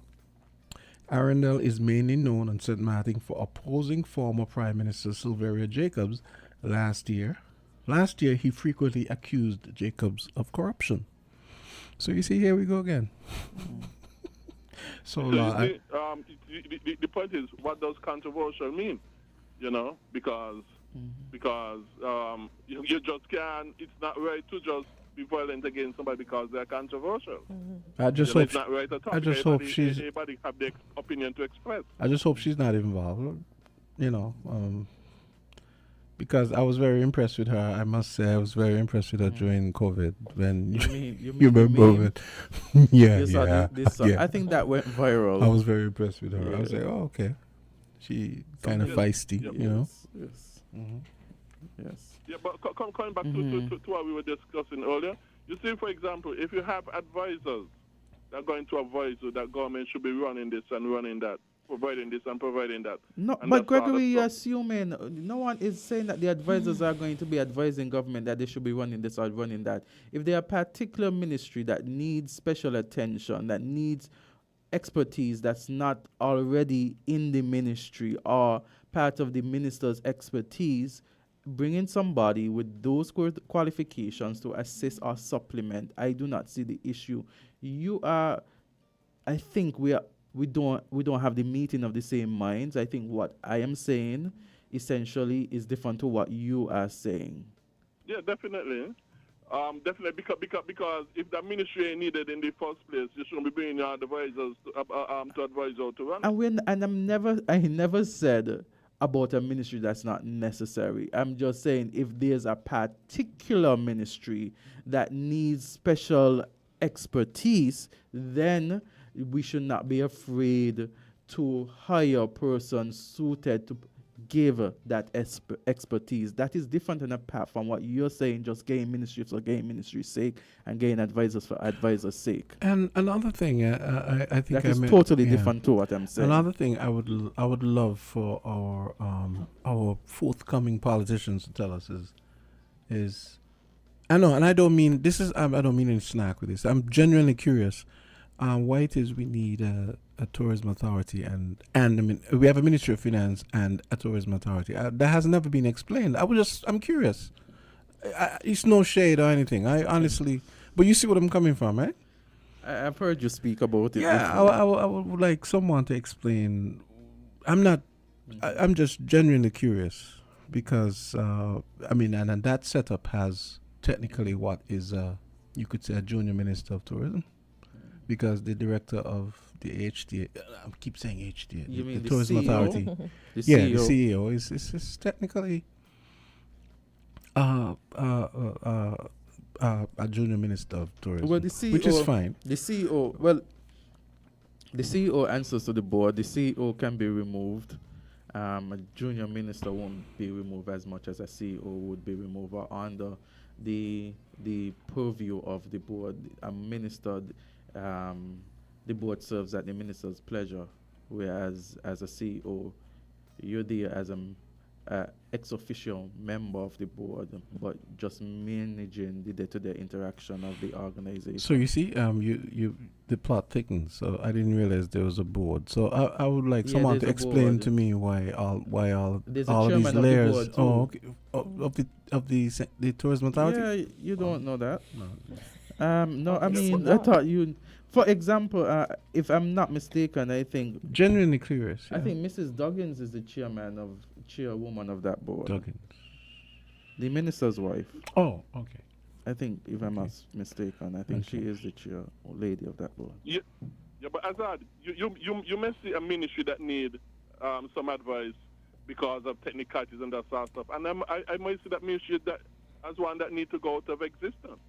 Arundel is mainly known on St. Martin for opposing former Prime Minister Silveria Jacobs last year. Last year, he frequently accused Jacobs of corruption. So you see, here we go again. So the point is, what does controversial mean? You know, because you just can't. It's not right to just be violent against somebody because they're controversial. I just You know, hope it's not right at all. I just hope Everybody have their opinion to express. I just hope she's not involved. You know, because I was very impressed with her. I must say, I was very impressed with her during COVID when you remember it. I think that went viral. I was very impressed with her. I was like, oh, okay. She kind of feisty, you know. Yes. Yes. Yeah, but coming back to what we were discussing earlier, you see, for example, if you have advisors that are going to advise you that government should be running this and running that, providing this and providing that. No, and but that sort of Gregory, you're stuff. assuming no one is saying that the advisors are going to be advising government that they should be running this or running that. If there are particular ministry that needs special attention, that needs expertise that's not already in the ministry or part of the minister's expertise, bringing somebody with those qualifications to assist or supplement, I do not see the issue. I think we don't have the meeting of the same minds. I think what I am saying essentially is different to what you are saying. Yeah, definitely. Definitely, because if the ministry ain't needed in the first place, you shouldn't be bringing your advisors to advise how to run. I never said about a ministry that's not necessary. I'm just saying if there's a particular ministry that needs special expertise, then we should not be afraid to hire a person suited to give that expertise. That is different and apart from what you're saying, just getting ministries for getting ministry's sake and getting advisors for advisors' sake. And another thing, I think that is totally different to what I'm saying. Another thing I would love for our forthcoming politicians to tell us is I know, and I don't mean this is I don't mean any snack with this. I'm genuinely curious. Why it is we need a tourism authority and we have a Ministry of Finance and a tourism authority. That has never been explained. I'm curious. It's no shade or anything. I honestly, but you see what I'm coming from, right? I've heard you speak about it. Yeah, I would like someone to explain. I'm just genuinely curious because I mean, and that setup has technically what is you could say a junior minister of tourism, because the director of the HTA, I keep saying HTA, You mean the Tourism CEO? Authority. The Yeah, CEO. the CEO is technically a junior minister of tourism, Well, the CEO, which is fine. The CEO, well, the CEO answers to the board. The CEO can be removed. A junior minister won't be removed as much as a CEO would be removed, or under the purview of the board. A minister, the board serves at the minister's pleasure, whereas as a CEO, you're there as a ex officio member of the board, but just managing the day-to-day interaction of the organization. So you see, the plot thickens. So I didn't realize there was a board. So I would like Yeah, someone there's to a explain board. to me why all There's a all of these chairman of the layers. board, too. Oh, okay. Of the tourism authority. Yeah, you don't know that. No. No, I Obviously mean, I not. thought you. For example, if I'm not mistaken, I think Genuinely curious. I think Mrs. Duggins is the chairwoman of that board. Duggins. The minister's wife. Oh, okay. I think, if I'm not mistaken, I think she Okay. is the chair lady of that board. Yeah, but Azard, you may see a ministry that need some advice because of technicalities and that sort of stuff, and I might see that ministry that as one that need to go out of existence.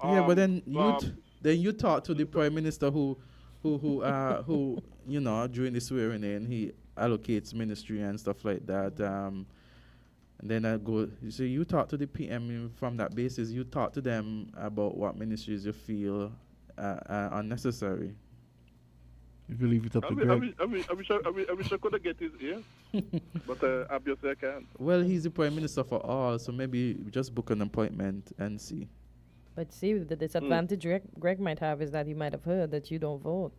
Yeah, but then um, you talk to the prime minister who you know, during the swearing in, he allocates ministry and stuff like that. And then you talk to the PM from that basis. You talk to them about what ministries you feel are necessary. If you leave it up to Greg. I wish I could get his ear, but obviously I can't. Well, he's the prime minister for all, so maybe just book an appointment and see. But see, the disadvantage Greg might have is that he might have heard that you don't vote.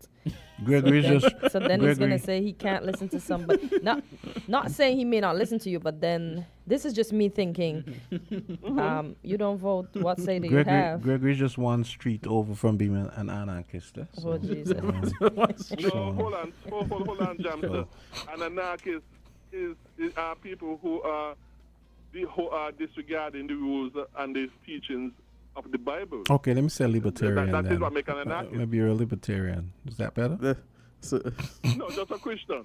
Gregory just So then he's Gregory. gonna say he can't listen to somebody. Not saying he may not listen to you, but then this is just me thinking. You don't vote. What say do you have? Gregory's just one street over from being an anarchist. Oh Jesus! No, hold on, Jamster. An anarchist is people who are disregarding the rules and the teachings of the Bible. Okay, let me say libertarian. That then. is what makes an anarchist. Maybe you're a libertarian. Is that better? No, just a Christian.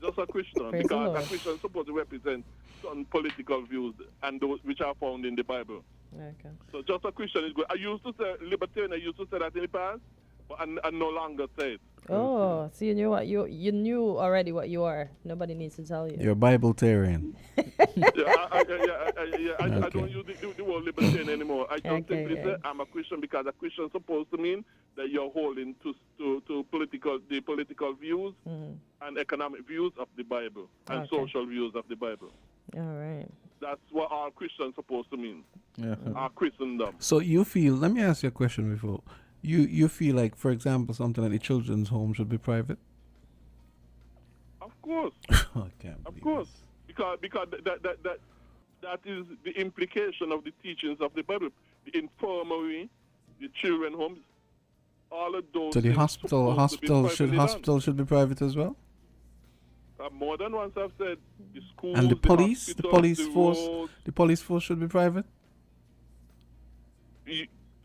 Just a Christian. Praise the Because Lord. a Christian is supposed to represent certain political views and those which are found in the Bible. Okay. So just a Christian is good. I used to say libertarian. I used to say that in the past, but I no longer say it. Oh, so you knew what you knew already what you are. Nobody needs to tell you. You're a Bibletarian. I Okay. don't use the word libertarian anymore. I just Okay, simply say right. I'm a Christian because a Christian is supposed to mean that you're holding to political views and economic views of the Bible and Okay. social views of the Bible. All right. That's what our Christians supposed to mean. Yeah. Our Christendom. So you feel? Let me ask you a question before. You feel like, for example, something like the children's home should be private? Of course, I can't of believe course, because that is the implication of the teachings of the Bible. The infirmary, the children homes, all of those. So the things hospital supposed to be privately should be private as well? done. More than once I've said the schools, And the police, hospitals, force, the police force should be private?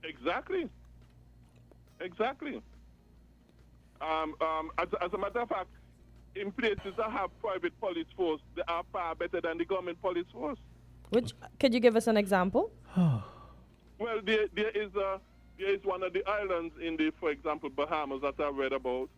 Exactly. As a matter of fact, in places that have private police force, they are far better than the government police force. Which could you give us an example? Well, there is one of the islands in for example, Bahamas that I read about,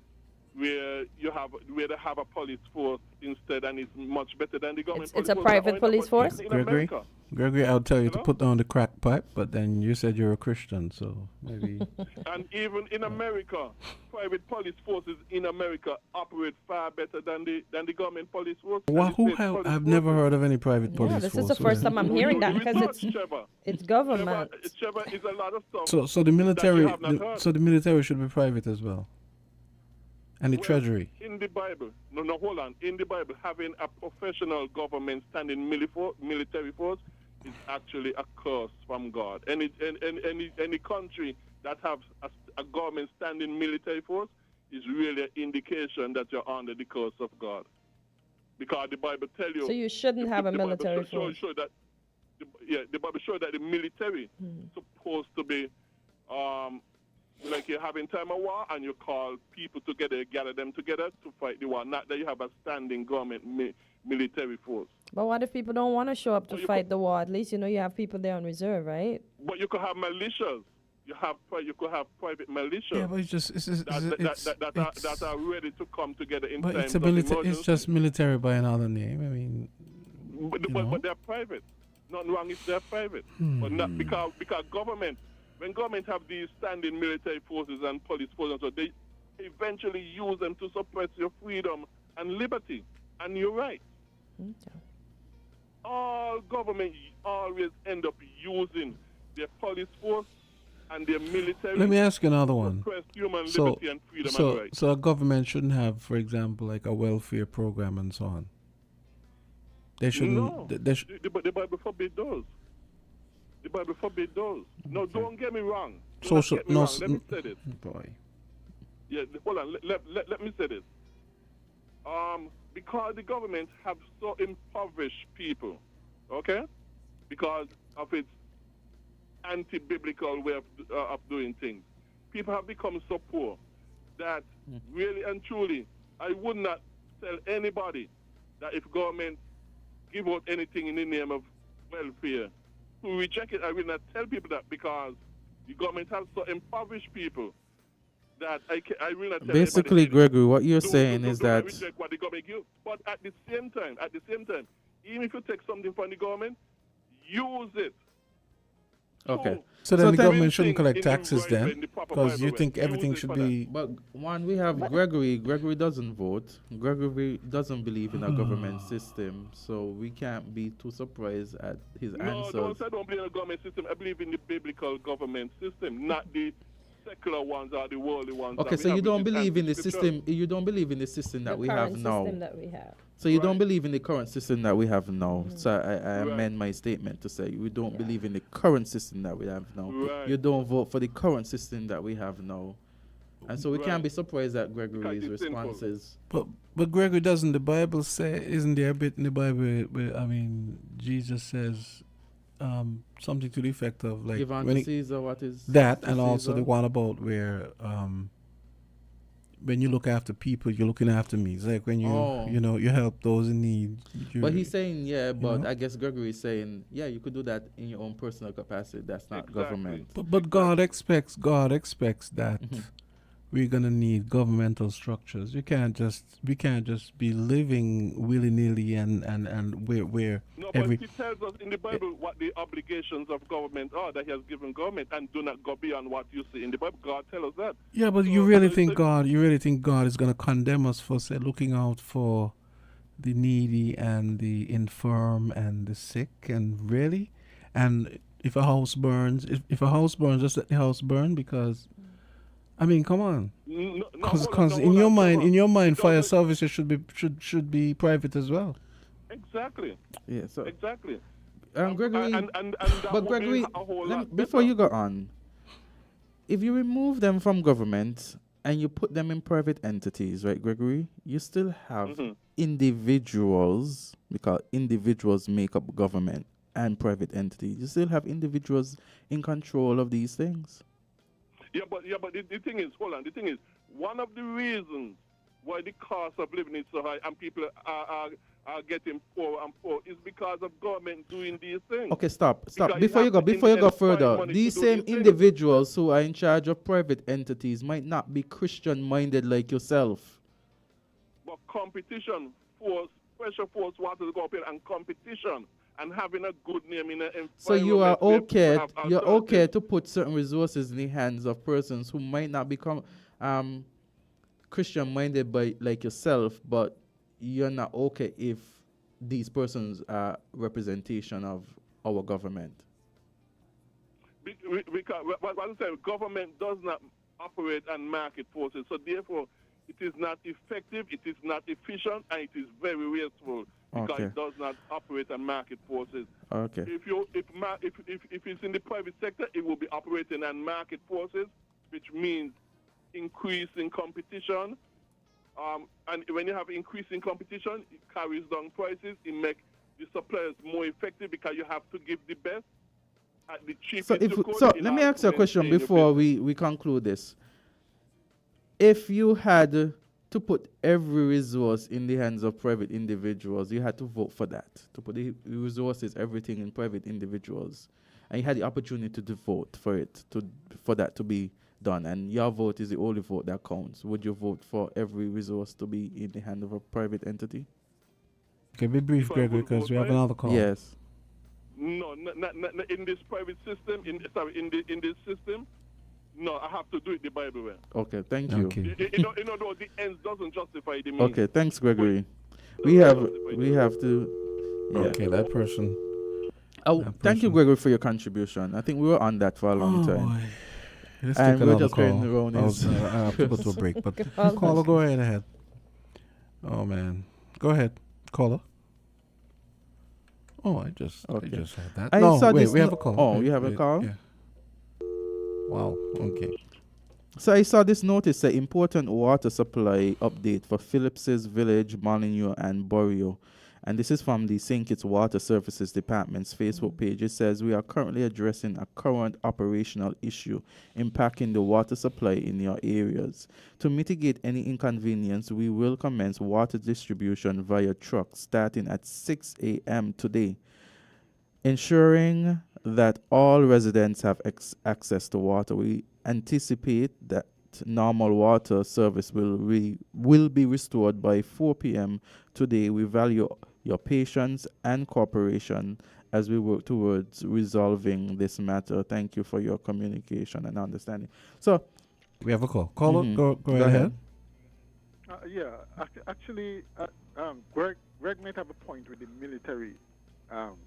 where they have a police force instead, and it's much better than the government. It's police a force. private police force? In Gregory? America. Gregory, I'll tell you to Hello? put down the crack pipe, but then you said you're a Christian, so maybe. And even in America, private police forces in America operate far better than the government police force. Well, and the state police I've never forces. heard of any private police Yeah, this force. is the first time I'm hearing that because Research, it's government. Trevor is a lot of stuff. So the military, have not heard. so the military should be private as well, and the Well, treasury. In the Bible, no, hold on. In the Bible, having a professional government standing military force is actually a curse from God. Any country that has a government standing military force is really an indication that you're under the curse of God. because the Bible tell you. So you shouldn't have a the Bible military show force. that. The Bible show that the military supposed to be like you're having time of war and you call people together, you gather them together to fight the war. Not that you have a standing government military force. But what if people don't want to show up to Well, fight the war? At least you know you have people there on reserve, right? But you could have militias. You could have private militias. Yeah, but it's just that are ready to come together in but times it's a of military. emergency. It's just military by another name. I mean, But they're private. Nothing wrong if they're private. But not because government, when government have these standing military forces and police forces, so they eventually use them to suppress your freedom and liberty and your rights. Okay. All government always end up using their police force and their military. let me ask you another to one. suppress human So, liberty and freedom and rights. so a government shouldn't have, for example, like a welfare program and so on. They shouldn't. No, They the Bible forbid those. The Bible forbid those. No, don't get me wrong. Do not get me wrong. Let me say this. boy. Yeah, hold on. Let me say this. Because the government have so impoverished people, okay? Because of its anti-biblical way of doing things, people have become so poor that really and truly, I would not tell anybody that if government give out anything in the name of welfare, to reject it. I will not tell people that because the government has so impoverished people that I will not tell Basically, anybody. Gregory, what you're saying is that Reject what the government give. But at the same time, even if you take something from the government, use it. okay. So then the then- government shouldn't collect In the taxes right then, way, in the proper because you Bible way. think everything Use it should for that. be. But one, we have Gregory. Gregory doesn't vote. Gregory doesn't believe in a government system, so we can't be too surprised at his No, answers. I don't believe in the government system. I believe in the biblical government system, not the secular ones or the worldly ones. Okay, that we so you have, don't which is believe in the anti-scriptural. system. You don't believe in the system that The we current have now. system that we have. So you don't Right. believe in the current system that we have now. So I Right. amend my statement to say we don't Yeah. believe in the current system that we have now. Right. You don't vote for the current system that we have now. And so we Right. can't be surprised at Gregory's Because it's sinful. responses. But Gregory, doesn't the Bible say? Isn't there a bit in the Bible where I mean Jesus says something to the effect of like Give unto when he, Caesar what is that, to and also Caesar. the one about where when you look after people, you're looking after me. It's like when you Oh. you help those in need. But he's saying, yeah, but know? I guess Gregory is saying, yeah, you could do that in your own personal capacity. That's not Exactly. government. But God expects that Mhm. we're gonna need governmental structures. We can't just be living willy nilly and where No, every but he tells us in the Bible what the obligations of government are that he has given government, and do not go beyond what you see in the Bible. God tells us that. yeah. But So, you really so think the- God is gonna condemn us for say looking out for the needy and the infirm and the sick and really, and if a house burns, just let the house burn because. I mean, come on. No, Because hold on, in hold your on, mind, hold on. It fire doesn't- services should be private as well. Exactly, Yeah, so exactly. Gregory, And that but would Gregory, be a whole lem- lot before better. you go on, if you remove them from government and you put them in private entities, right, Gregory, you still have Mhm. individuals, because individuals make up government and private entities. You still have individuals in control of these things. Yeah, but the thing is, hold on. The thing is, one of the reasons why the cost of living is so high and people are getting poor and poor is because of government doing these things. Okay, stop. Because Before you go, in the end, find further, money these to do same these things. individuals who are in charge of private entities might not be Christian-minded like yourself. But competition, pressure force water to go up here, and competition and having a good name in an So you are environment where people okay. have You're okay alternatives. to put certain resources in the hands of persons who might not become Christian-minded by like yourself, but you're not okay if these persons are representation of our government. Because what I'm saying, government does not operate on market forces, so therefore it is not effective, it is not efficient, and it is very wasteful because Okay. it does not operate on market forces. Okay. If it's in the private sector, it will be operating on market forces, which means increasing competition And when you have increasing competition, it carries down prices. It makes the suppliers more effective because you have to give the best at the cheapest. So let me ask you a question before we conclude this. If you had to put every resource in the hands of private individuals, you had to vote for that, to put the resources, everything in private individuals, and you had the opportunity to vote for it, for that to be done, and your vote is the only vote that counts. Would you vote for every resource to be in the hand of a private entity? Okay, be brief, Gregory, because we have another call. Yes. No, not in this private system. In this system. No, I have to do it the Bible way. Okay, thank you. Okay. In other words, the ends doesn't justify the means. Okay, thanks, Gregory. We have to. Yeah. Okay, that person. Thank you, Gregory, for your contribution. I think we were on that for a long time. Boy. Let's And take we're another just going call. around I have to go to a break, but caller, go ahead. Oh man, go ahead, caller. Oh, I just had that. I saw this we have a call. Oh, you have a call? Yeah. Wow. Okay. So I saw this notice, the important water supply update for Phillips's Village, Molyneux, and Borio. And this is from the St. Kitts Water Services Department's Facebook page. It says, we are currently addressing a current operational issue impacting the water supply in your areas. To mitigate any inconvenience, we will commence water distribution via trucks starting at 6 a.m. today, ensuring that all residents have access to water. We anticipate that normal water service will be restored by 4 p.m. today. We value your patience and cooperation as we work towards resolving this matter. Thank you for your communication and understanding. So, we have a call. Caller, go ahead. Actually, Greg might have a point with the military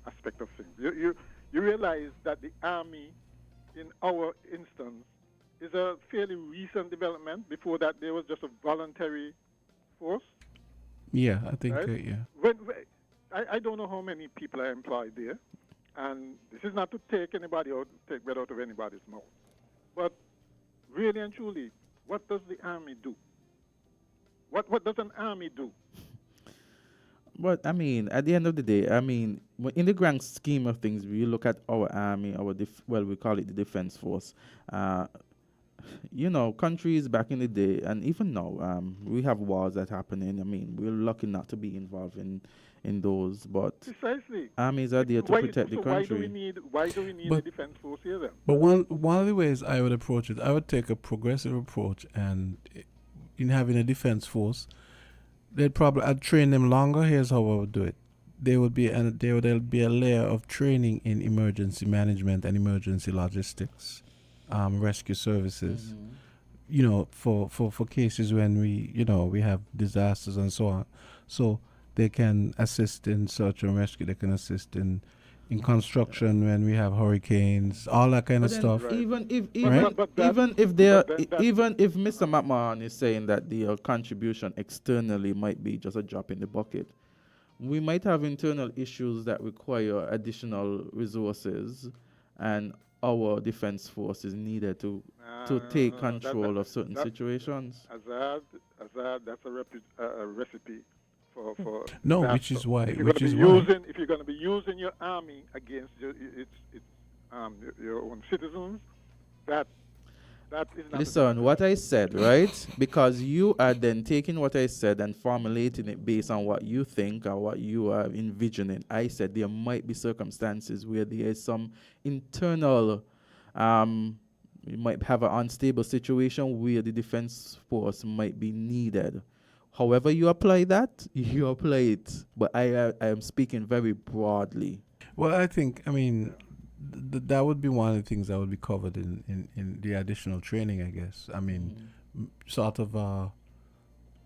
aspect of things. You realize that the Army, in our instance, is a fairly recent development. Before that, there was just a voluntary force. Yeah, I think, right? yeah. I don't know how many people are employed there, and this is not to take anybody out, take bread out of anybody's mouth. But really and truly, what does the Army do? What does an Army do? But, I mean, at the end of the day, I mean, in the grand scheme of things, we look at our Army, we call it the Defense Force. You know, countries back in the day, and even now, we have wars that happening. I mean, we're lucky not to be involved in those, but precisely, armies are there to protect the country. Why do we need a defense force here then? But one of the ways I would approach it, I would take a progressive approach, and in having a defense force, I'd train them longer. Here's how I would do it. There'll be a layer of training in emergency management and emergency logistics. Rescue services, you know, for cases when we have disasters and so on. So they can assist in search and rescue. They can assist in construction when we have hurricanes, all that kind of stuff. Right. Even if Mr. McMahon is saying that the contribution externally might be just a drop in the bucket, we might have internal issues that require additional resources, and our defense force is needed to take control of certain situations. Azard, that's a recipe for no, that. which is why. If you're going to be using your army against your own citizens, that is not. Listen, what I said, right? Because you are then taking what I said and formulating it based on what you think or what you are envisioning. I said there might be circumstances where there is some internal, you might have an unstable situation where the defense force might be needed. However you apply that, you apply it. But I am speaking very broadly. Well, I mean, that would be one of the things that would be covered in the additional training, I guess. I mean, sort of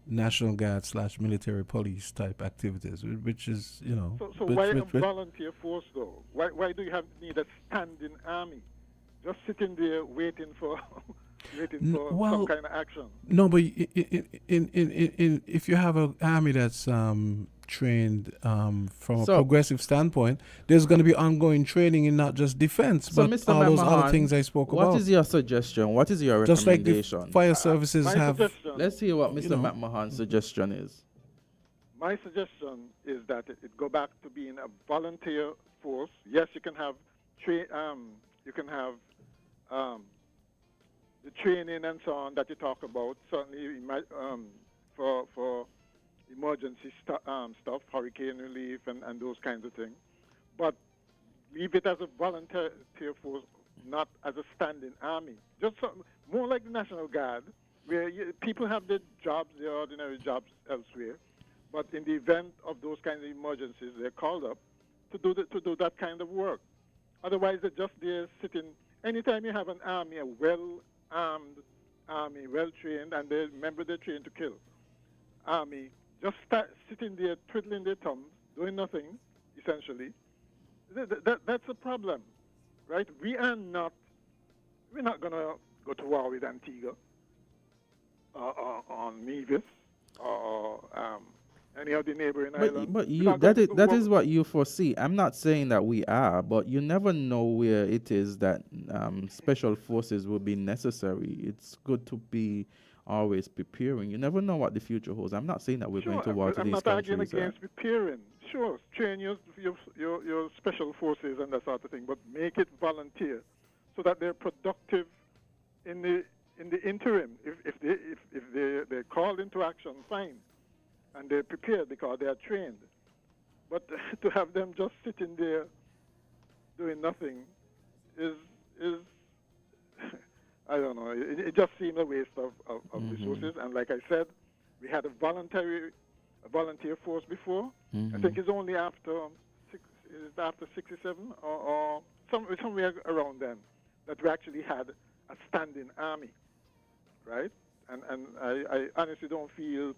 National Guard / military police type activities, which is, you know. So why a volunteer force, though? Why do you need a standing army? Just sitting there waiting for some kind of action. No, but if you have an army that's trained from a So- progressive standpoint. There's going to be ongoing training in not just defense, So, but Mr. all those McMahon, other things I spoke What about. is your suggestion? What is your Just like the recommendation? fire services My have. suggestion, Let's hear what You Mr. know. McMahon's suggestion is. my suggestion is that it go back to being a volunteer force. Yes, you can have the training and so on that you talk about. Certainly, for emergency stuff, hurricane relief and those kinds of things. But leave it as a volunteer force, not as a standing army. Just more like the National Guard, where people have their jobs, their ordinary jobs elsewhere. But in the event of those kinds of emergencies, they're called up to do that kind of work. Otherwise, they're just there sitting. Anytime you have an army, a well-armed army, well-trained, and remember they're trained to kill army, just sitting there twiddling their thumbs, doing nothing, essentially, that's a problem, right? We're not going to go to war with Antigua or Nevis or any of the neighboring islands. But We're you not that going is to that war- is what you foresee. I'm not saying that we are, but you never know where it is that special forces will be necessary. It's good to be always preparing. You never know what the future holds. I'm not saying that we're going to war to I'm these not arguing countries. against preparing. Sure, train your special forces and that sort of thing, but make it volunteer so that they're productive in the interim. If they're called into action, fine, and they're prepared because they are trained. But to have them just sitting there doing nothing is I don't know. It just seems a waste of resources. And like I said, we had a volunteer force before. I think it's only after 67 or somewhere around then that we actually had a standing army, right? And I honestly don't feel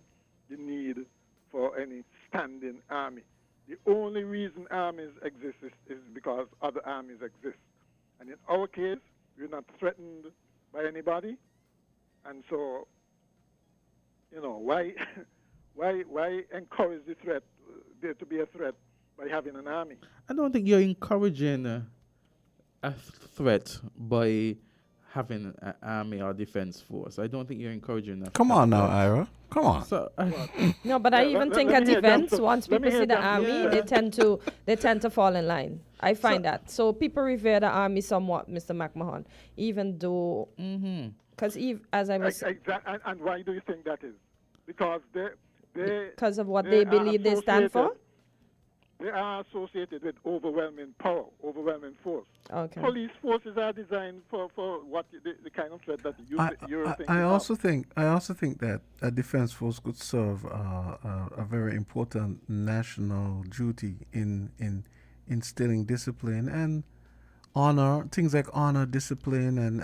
the need for any standing army. The only reason armies exist is because other armies exist. And in our case, we're not threatened by anybody. And so, why encourage the threat, there to be a threat by having an army? I don't think you're encouraging a threat by having an army or defense force. I don't think you're encouraging that. Come on now, Ira. Come on. So, No, but I Yeah, even let- think let at me hear events, Johnson. once Let me people see hear the Johnson. army, Yeah. they tend to fall in line. I find that. So people revere the army somewhat, Mr. McMahon, even though, because as I was, And why do you think that is? Because because of what they they are believe they stand for. associated- They are associated with overwhelming power, overwhelming force. Okay. Police forces are designed for what the kind of threat that you're thinking I of. also think that a defense force could serve a very important national duty in instilling discipline and honor, things like honor, discipline, and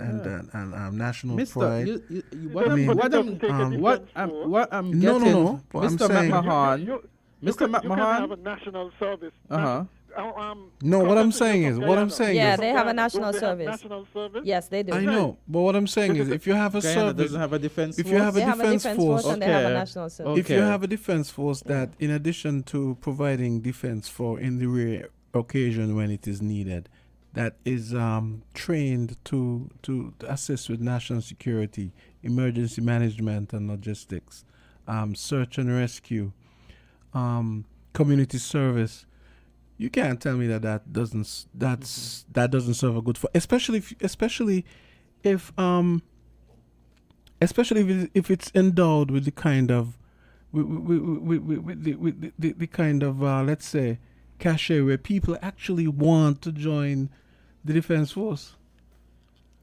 national Mister, pride. what I mean, I'm getting, No, but I'm Mr. saying- McMahon, You can have a McMahon. national service. Uh-huh. No, what I'm Kortensia saying from is- what I'm Guyana. saying Yeah, is- they have a Guyana, national don't they have service. National service. Yes, they do. I know, but what I'm saying is, if you have a Guyana service, doesn't have a defense if force. you have They a have a defense defense force force, and they have a Okay. national service. if you Okay. have a defense force that, in addition to providing defense for in the rare occasion when it is needed, that is trained to assist with national security, emergency management and logistics, search and rescue, community service. You can't tell me that doesn't serve a good for, especially if it's endowed with the kind of with the kind of let's say cachet where people actually want to join the defense force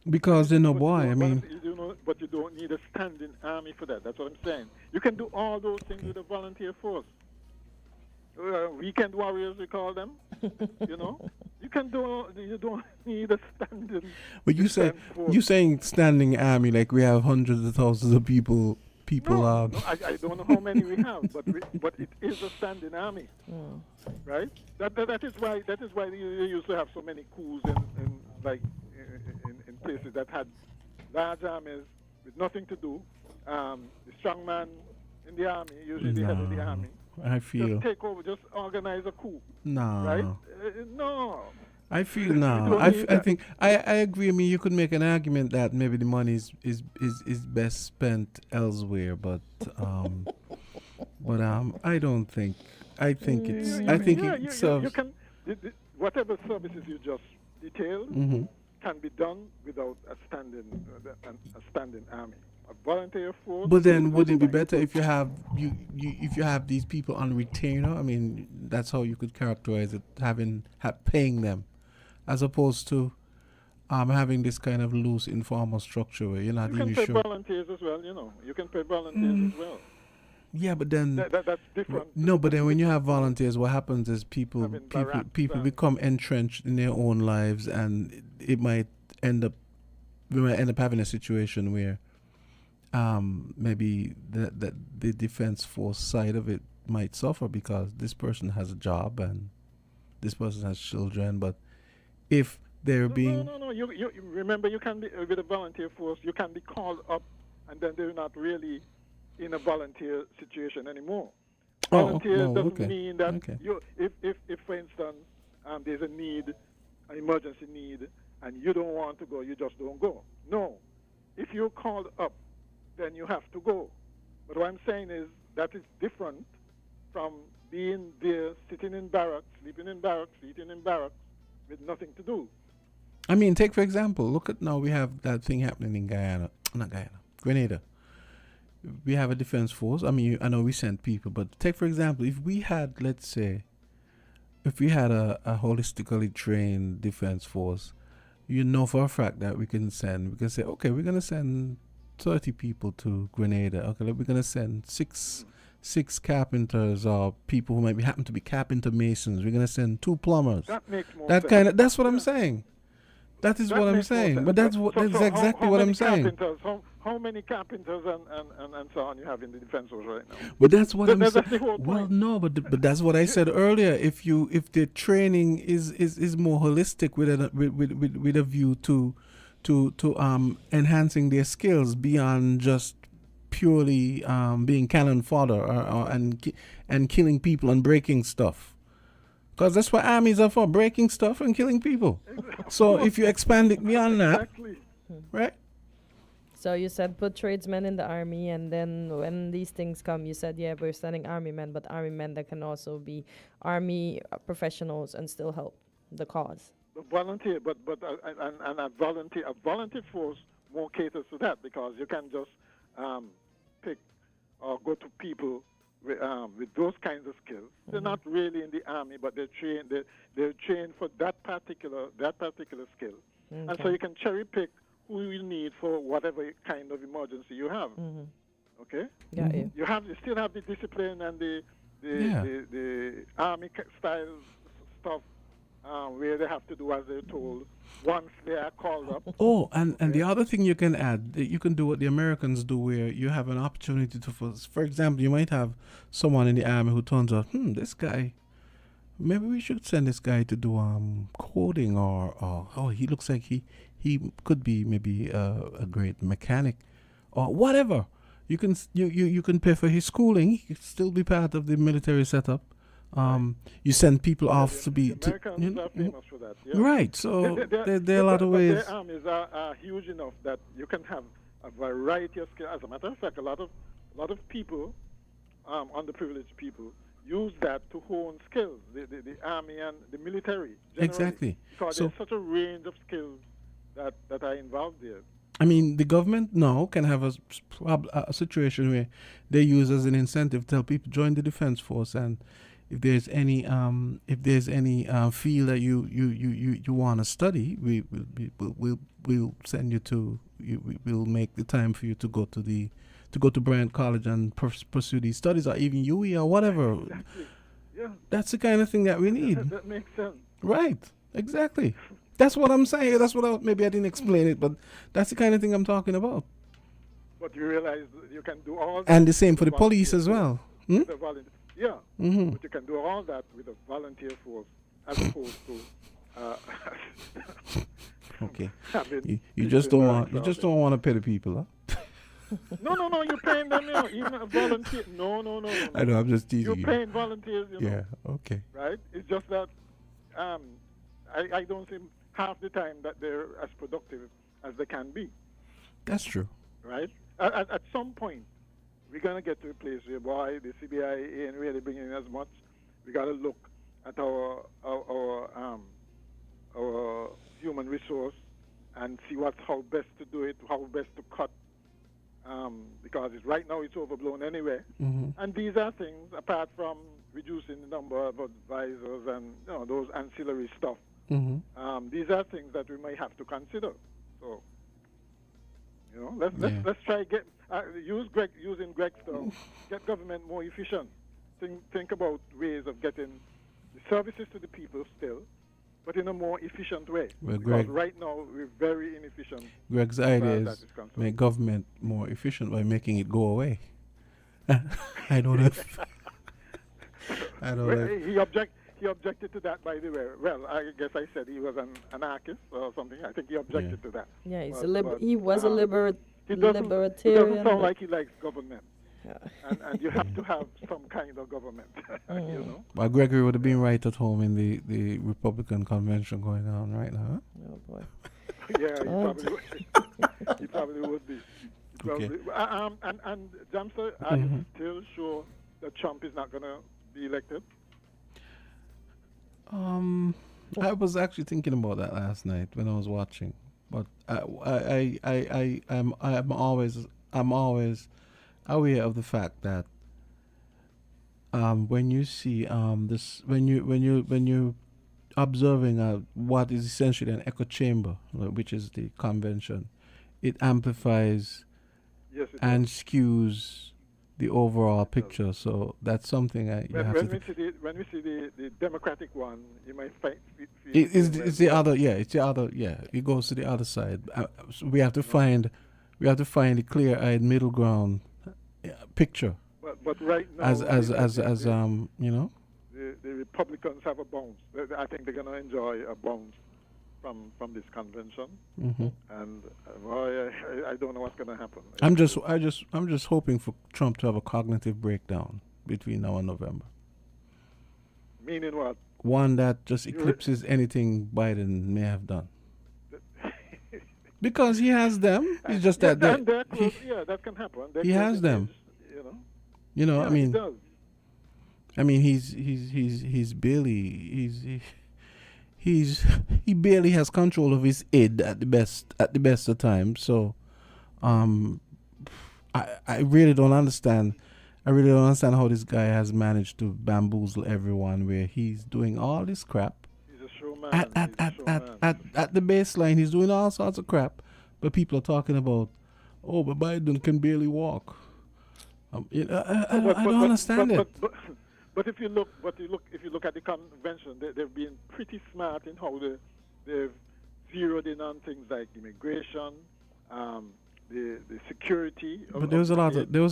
because they know why. I mean, But you don't need a standing army for that. That's what I'm saying. You can do all those things with a volunteer force. Weekend warriors, we call them. You don't need a standing. but you say defense force. you saying standing army like we have hundreds of thousands of people. No, I don't know how many we have, but it is a standing army, right? That is why you used to have so many coups in places that had large armies with nothing to do. The strong man in the army, usually the head of the army, I feel just take over, just organize a coup, no. right? No. I feel You no. don't I, need I that. think I agree. I mean, you could make an argument that maybe the money is best spent elsewhere, but I don't think. I think it's. I think it serves. You can, whatever services you just detailed Mhm. can be done without a standing army. A volunteer force. But then, will would it be fine. better if you have if you have these people on retainer? I mean, that's how you could characterize it. Paying them, as opposed to having this kind of loose informal structure where you're not You can even pay sure. volunteers as well, You can pay volunteers as well. Yeah, but then That's different. no. But then when you have volunteers, what happens is people barracks and- become entrenched in their own lives, and we might end up having a situation where maybe the defense force side of it might suffer because this person has a job and this person has children. But if they're being No. You remember, you can be with a volunteer force. You can be called up, and then they're not really in a volunteer situation anymore. Volunteer doesn't mean that if for instance there's a need, an emergency need, and you don't want to go, you just don't go. No, if you're called up, then you have to go. But what I'm saying is that is different from being there, sitting in barracks, sleeping in barracks, eating in barracks, with nothing to do. I mean, take for example, look at now we have that thing happening in Grenada. We have a defense force. I mean, I know we sent people, but take for example, if we had, let's say, if we had a holistically trained defense force, you know for a fact that we can say, okay, we're going to send 30 people to Grenada. Okay, we're going to send six carpenters or people who might happen to be carpenter masons. We're going to send 2 plumbers. That makes more sense. That's what I'm saying. That is what I'm saying. But that's exactly what I'm saying. How many carpenters and so on you have in the defense force right now? But that's what I'm That's saying. the whole Well, point. no, but that's what I said earlier. If the training is more holistic with a view to enhancing their skills beyond just purely being cannon fodder and killing people and breaking stuff. Because that's what armies are for, breaking stuff and killing people. So if you expand it beyond that, Exactly. right? So you said put tradesmen in the army, and then when these things come, you said, yeah, we're sending army men, but army men that can also be army professionals and still help the cause. Volunteer, but a volunteer force more caters to that, because you can just pick or go to people with those kinds of skills. They're not really in the army, but they're trained for that particular skill, and so you can cherry pick who you need for whatever kind of emergency you have. Okay, Got you. you still have the discipline and the army style stuff. Where they have to do as they're told once they are called up. Oh, and the other thing you can add, you can do what the Americans do, where you have an opportunity to, for example, you might have someone in the army who turns out, this guy, maybe we should send this guy to do coding, or he looks like he could be maybe a great mechanic, or whatever. You can pay for his schooling. He could still be part of the military setup. You send people off to be Americans are famous for that. Yeah. Right. So there are a lot of ways. Their armies are huge enough that you can have a variety of skills. As a matter of fact, a lot of people, underprivileged people, use that to hone skills. The army and the military. Generally, Exactly. Because there's such a range of skills that are involved there. I mean, the government now can have a situation where they use as an incentive to tell people join the defense force, and if there's any field that you want to study, we'll send you to. We'll make the time for you to go to Bryant College and pursue these studies, or even UE or whatever. Exactly. Yeah. That's the kind of thing that we need. That makes sense. Right. Exactly. That's what I'm saying. That's what maybe I didn't explain it, but that's the kind of thing I'm talking about. But you realize you can do all that. And the same for the police as well. The volunteer. Yeah. Mm-hmm. But you can do all that with a volunteer force, as opposed to Okay. having You just don't want to pay the people, huh? No, you're paying them, even a volunteer. No. I know, I'm just teasing You're you. paying volunteers, Yeah, okay. right? It's just that I don't see half the time that they're as productive as they can be, That's true. right? At some point, we're going to get to a place where, boy, the CBI ain't really bringing in as much. We got to look at our human resource and see how best to do it, how best to cut, because right now it's overblown anyway. Mm-hmm. And these are things, apart from reducing the number of advisors and those ancillary stuff, Mm-hmm. these are things that we might have to consider. So, let's try using Greg's stuff, get government more efficient. Think about ways of getting the services to the people still, but in a more efficient way. Well, because right now we're very inefficient. Greg's idea is make government more efficient by making it go away. I don't know if... I don't know. He objected to that, by the way. Well, I guess I said he was an anarchist or something. I think he objected to that. Yeah, he was a he libertarian. doesn't sound like he likes government. And you have to have some kind of government, Well, Gregory would have been right at home in the Republican convention going on right now. Huh? Oh boy. Yeah, he probably would be. Okay. And Jamster, are you still sure that Trump is not going to be elected? I was actually thinking about that last night when I was watching, but I'm always aware of the fact that when you see this, when you observing what is essentially an echo chamber, which is the convention, it amplifies and skews the overall picture. So that's something when we see the Democratic one, you might fight. It's the other. Yeah, it goes to the other side. So we have to find a clear-eyed middle ground picture. But right now, the Republicans have a bounce. I think they're going to enjoy a bounce from this convention, and I don't know what's going to happen. I'm just hoping for Trump to have a cognitive breakdown between now and November. Meaning what? One that just eclipses anything Biden may have done. Because he has them. It's just that that can happen. He has them. I mean, he does. I mean, he barely has control of his id at the best of times. So, I really don't understand. I really don't understand how this guy has managed to bamboozle everyone. Where he's doing all this crap. He's a showman. At the baseline, he's doing all sorts of crap, but people are talking about, but Biden can barely walk. I don't understand it. But if you look at the convention, they've been pretty smart in how they've zeroed in on things like immigration, the security. But there was a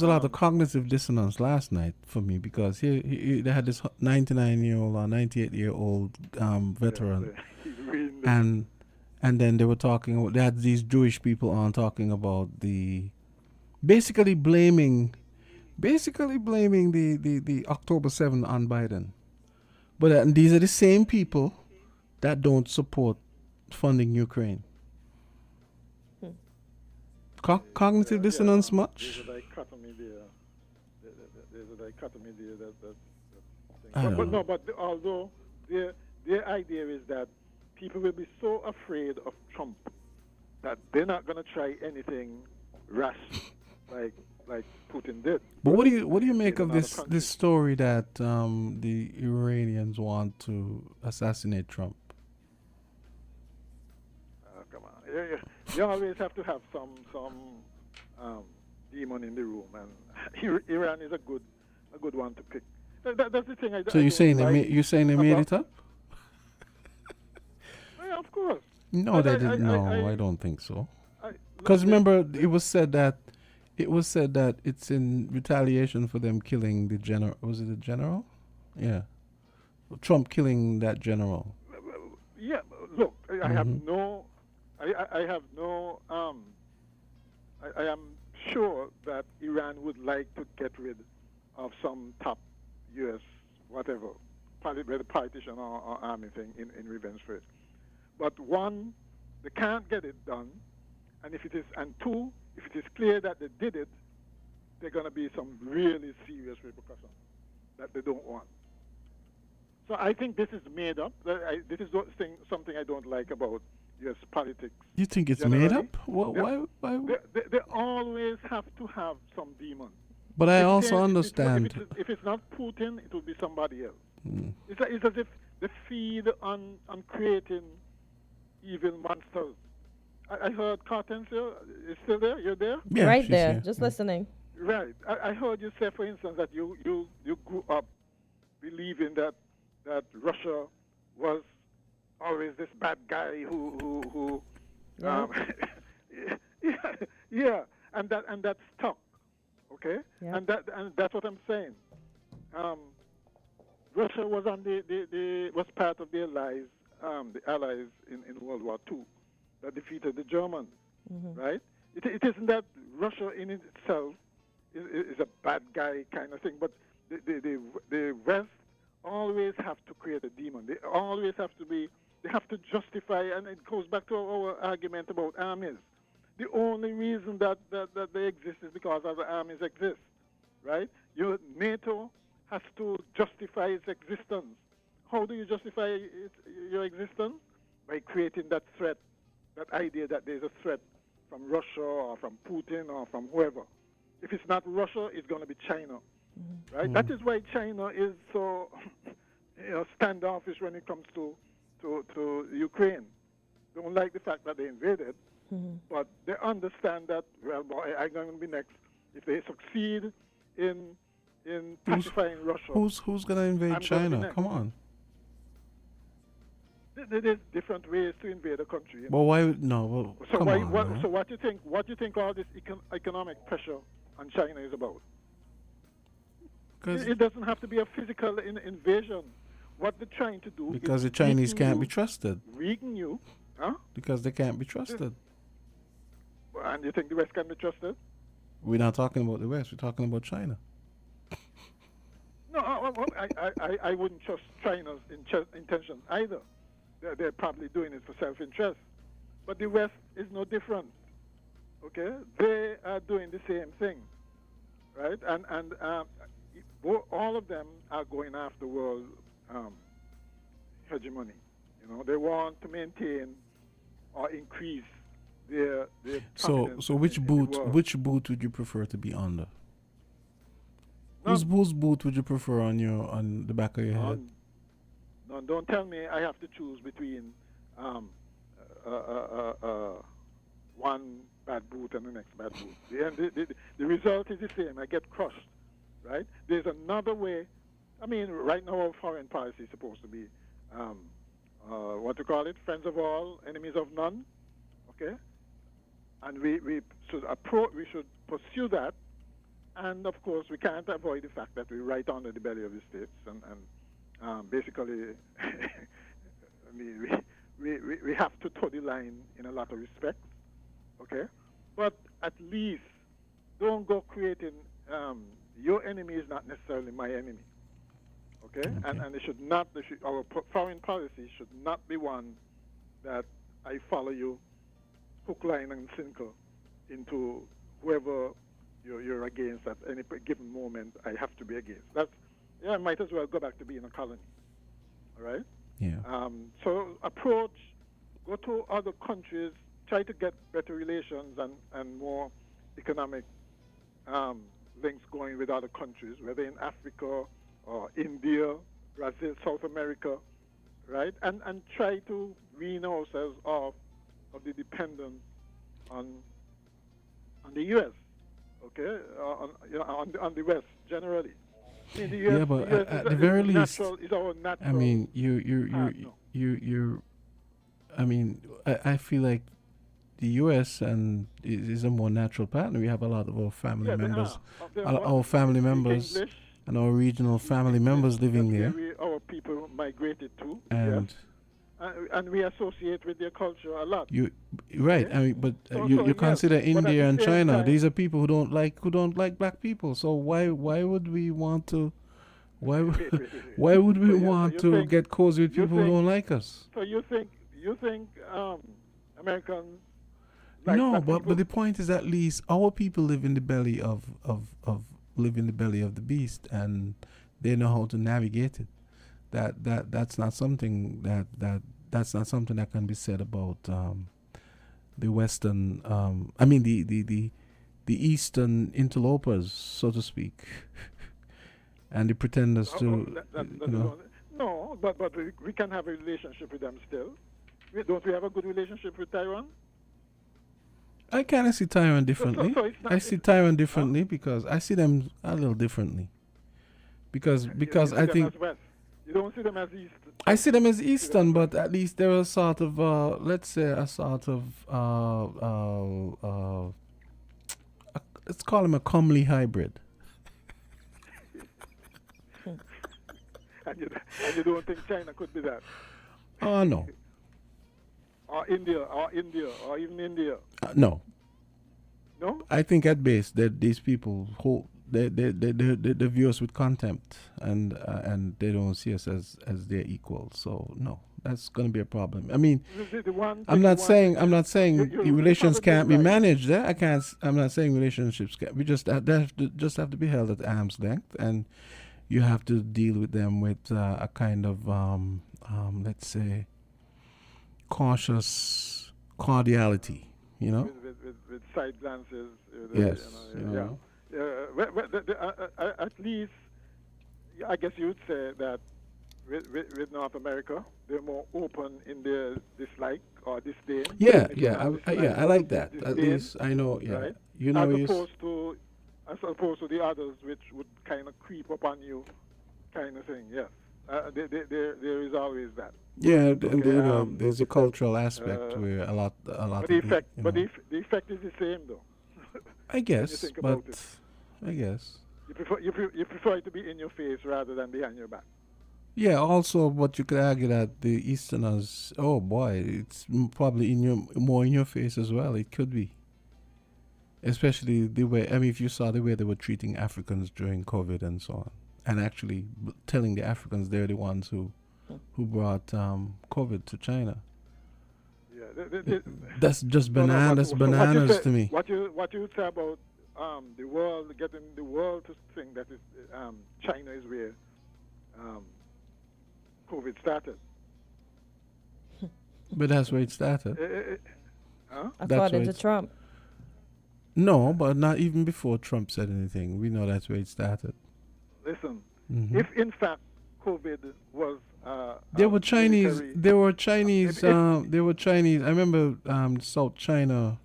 lot of cognitive dissonance last night for me, because they had this 99-year-old or 98-year-old veteran, and then they were talking. They had these Jewish people on talking about basically blaming the October 7th on Biden. But these are the same people that don't support funding Ukraine. Cognitive dissonance much? There's a dichotomy there. But although their idea is that people will be so afraid of Trump that they're not going to try anything rash like Putin did. But what do you make of this story that the Iranians want to assassinate Trump? Come on, you always have to have some demon in the room, and Iran is a good one to pick. That's the thing. So you're saying they made it up? Yeah, of course. No, they didn't. No, I don't think so. Because remember, it was said that it's in retaliation for them killing the general. Was it the general? Yeah, Trump killing that general. Yeah. Look, I am sure that Iran would like to get rid of some top U.S. whatever, whether politician or army thing in revenge for it. But one, they can't get it done, and two, if it is clear that they did it, there are going to be some really serious repercussions that they don't want. So I think this is made up. This is something I don't like about U.S. politics. You think it's generally. made up? Why? They always have to have some demon. But I If also they- understand. If it's not Putin, it will be somebody else. Mm. It's as if they feed on creating evil monsters. I heard Kortensia is still there. You're there, Yeah, right she's there, here. just Yeah. listening. right? I heard you say, for instance, that you grew up believing that Russia was always this bad guy who Yeah. yeah, and that stuck. Okay, Yeah. and that's what I'm saying. Russia was on was part of the allies in World War II that defeated the Germans, right? It isn't that Russia in itself is a bad guy kind of thing, but the West always have to create a demon. They always have to be. They have to justify, and it goes back to our argument about armies. The only reason that they exist is because other armies exist, right? NATO has to justify its existence. How do you justify your existence? By creating that threat, that idea that there's a threat from Russia or from Putin or from whoever. If it's not Russia, it's going to be China, right? That is why China is so standoffish when it comes to Ukraine. They don't like the fact that they invaded, but they understand that, well, boy, I'm going to be next. If they succeed in pacifying Russia, Who's gonna invade I'm gonna be China? next. Come on. there's different ways to invade a country. But why? No. Well, So come on, what? man. So what do you think? What do you think all this economic pressure on China is about? 'Cause- It doesn't have to be a physical invasion. What they're trying to do because is the Chinese weaken can't you, be trusted. weaken you, huh? Because they can't be trusted. And you think the West can be trusted? We're not talking about the West. We're talking about China. No, I wouldn't trust China's intentions either. They're probably doing it for self-interest. But the West is no different. Okay, they are doing the same thing, right? And all of them are going after world hegemony. You know, they want to maintain or increase their So prominence which in the boot? world. Which boot would you prefer to be under? No. Whose boot would you prefer on the back of your head? No, don't tell me I have to choose between one bad boot and the next bad boot. The result is the same. I get crushed, right? There's another way. I mean, right now our foreign policy is supposed to be, what to call it, friends of all, enemies of none, okay? And we should pursue that. And of course, we can't avoid the fact that we're right under the belly of the states, and basically, I mean, we have to toe the line in a lot of respects, okay? But at least don't go creating your enemy is not necessarily my enemy, okay? And it should not. Our foreign policy should not be one that I follow you hook, line, and sinker into whoever you're against at any given moment. I have to be against. I might as well go back to being a colony. All right? Yeah. So go to other countries, try to get better relations and more economic links going with other countries, whether in Africa or India, Brazil, South America, right? And try to wean ourselves off of the dependence on the U.S., okay, on the West generally. I mean, the US, Yeah, but the US at is the very least, natural, is our natural. I mean, you partner. I mean, I feel like the U.S. and is a more natural partner. We have a lot of our family Yeah, they members, are. our family Speak members, English. and our regional family members living That's there. where our people migrated to. And yes. and we associate with their culture a lot. You right? Yeah. I mean, but So you yes, consider but at India the and same China. time- These are people who don't like black people. So why would we want to? Why why would we So want you to think- get cozy with you people who think- don't like us? So you think Americans like No, black but people? the point is, at least our people live in the belly of live in the belly of the beast, and they know how to navigate it. That's not something that's not something that can be said about the Western. I mean the Eastern interlopers, so to speak, and the pretenders to you know. No, but we can have a relationship with them still. Don't we have a good relationship with Taiwan? I kind of see Taiwan differently. so it's not- I see Taiwan differently because I see them a little differently. Because You see I them think as West. You don't see them as East. I see them as Eastern, but at least they're a sort of let's say a sort of let's call them a comely hybrid. And you don't think China could be that? Oh no, Or India, or even India. no. No? I think at base that these people hold they view us with contempt, and they don't see us as their equals. So no, that's going to be a problem. I mean, The one I'm thing- not the one saying thing- the relations probably can't be right. managed. I'm not saying relationships can't. We just have to be held at arm's length, and you have to deal with them with a kind of let's say cautious cordiality. You know. With side glances. Yes. You you know, know. At least, I guess you would say that with North America, they're more open in their dislike or disdain. Yeah, They yeah, don't have I dislike, like that. At disdain, least I know. Yeah, right? you know. As opposed to the others, which would kind of creep up on you, kind of thing. Yes, there is always that. Yeah, Okay, and you know, there's a cultural aspect uh, where a lot. But the of effect, you but know. the effect is the same, though. I guess, think but about it. I guess. You prefer it to be in your face rather than behind your back. Yeah. Also, but you could argue that the Easterners, oh boy, it's probably more in your face as well. It could be, especially the way. I mean, if you saw the way they were treating Africans during COVID and so on, and actually telling the Africans they're the ones who brought COVID to China. Yeah, That's just No, no, bananas, what you bananas say- to me. What you say about the world, getting the world to think that China is where COVID started. But that's where it started. Huh? According to it's- Trump. No, but not even before Trump said anything. We know that's where it started. Listen, Mhm. if in fact COVID was There were Chinese. military- There were Chinese. If- There were Chinese. I remember South China.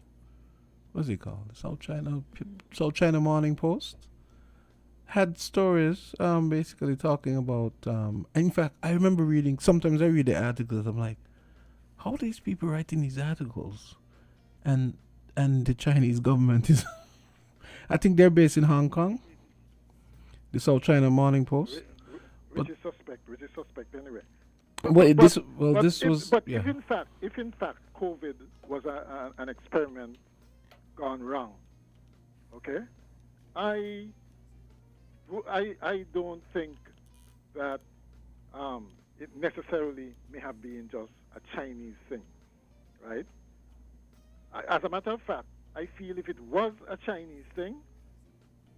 What's it called? South China Morning Post had stories basically talking about. In fact, I remember reading. Sometimes I read the articles. I'm like, how are these people writing these articles? And the Chinese government is. I think they're based in Hong Kong. The South China Morning Post. which is suspect anyway. Well, this if, was. But Yeah. if in fact COVID was an experiment gone wrong, okay, I don't think that it necessarily may have been just a Chinese thing, right? As a matter of fact, I feel if it was a Chinese thing,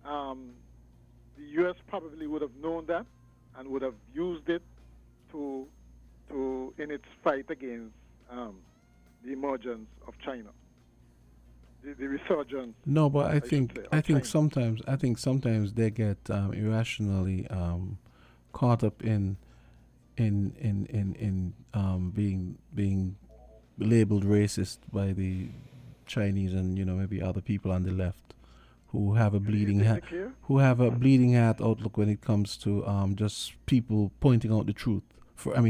the U.S. probably would have known that and would have used it to in its fight against the emergence of China, the resurgence. No, but I should think say, I of think China. sometimes they get irrationally caught up in being labeled racist by the Chinese and maybe other people on the left who have a bleeding hat outlook when it comes to just people pointing out the truth.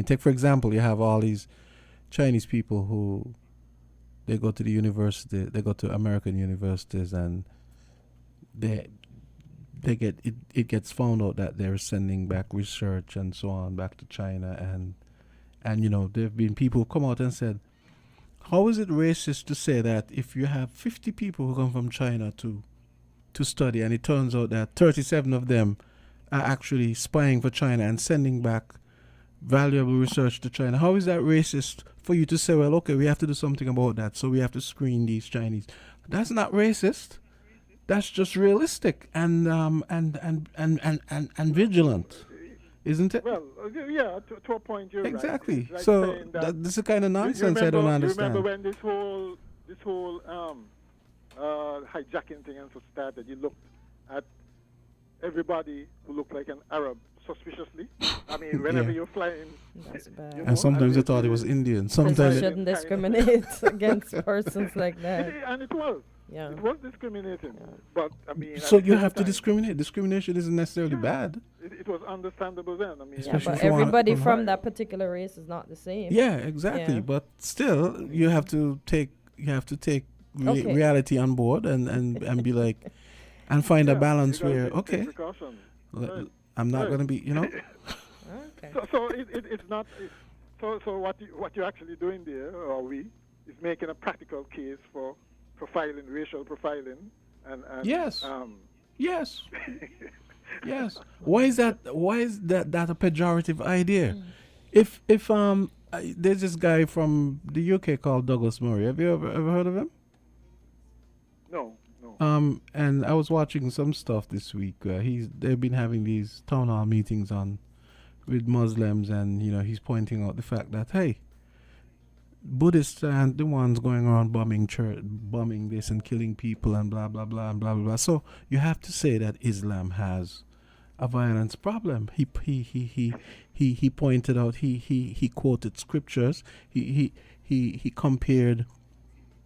Take for example, you have all these Chinese people who they go to the university, they go to American universities, and they get it gets found out that they're sending back research and so on back to China, and And, there have been people who come out and said, how is it racist to say that if you have 50 people who come from China to study, and it turns out that 37 of them are actually spying for China and sending back valuable research to China, how is that racist for you to say, well, okay, we have to do something about that, so we have to screen these Chinese? That's not racist. That's just realistic and vigilant, isn't it? Well, yeah, to a point, you're exactly. Right. It's like So saying that this is the kind of nonsense I don't understand. You remember when this whole hijacking thing and so started? You looked at everybody who looked like an Arab suspiciously. I mean, whenever you're flying, That's bad. And sometimes they thought it was Indian. Sometimes You shouldn't discriminate against persons like that. And it was. Yeah. It was discriminating. But, I mean... so at the you same have to time, discriminate. Discrimination isn't necessarily bad. It was understandable then. I mean... Yeah, Especially but if you wanna everybody from provide. that particular race is not the same. Yeah, exactly. Yeah. But still, you have to take Okay. reality on board and be like, and find a balance you gotta where, take okay, precautions. l- I'm not Right. going to be, Okay. So it's not... So what you're actually doing there, or we, is making a practical case for profiling, racial profiling, and Yes. Yes. Yes. Why is that a pejorative idea? If there's this guy from the UK called Douglas Murray. Have you ever heard of him? No. And I was watching some stuff this week. They've been having these town hall meetings with Muslims, and he's pointing out the fact that, hey, Buddhists aren't the ones going around bombing this and killing people and blah blah blah and blah blah blah. So you have to say that Islam has a violence problem. He pointed out. He quoted scriptures. He compared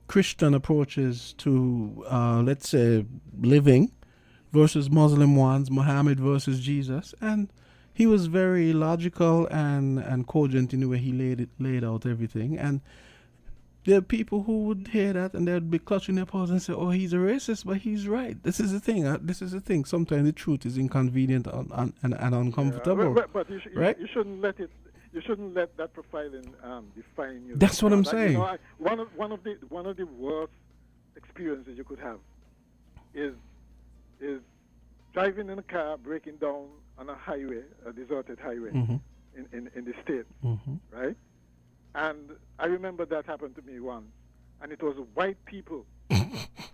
Christian approaches to let's say living versus Muslim ones, Muhammad versus Jesus, and he was very logical and cogent in the way he laid out everything. And there are people who would hear that and they'd be clutching their pearls and say, "Oh, he's a racist," but he's right. This is the thing. Sometimes the truth is inconvenient and uncomfortable. But right? You shouldn't let it. You shouldn't let that profiling define you. That's what I'm saying. One of the worst experiences you could have is driving in a car, breaking down on a highway, a deserted highway Mm-hmm. in the States, Mm-hmm. right? And I remember that happened to me once, and it was white people.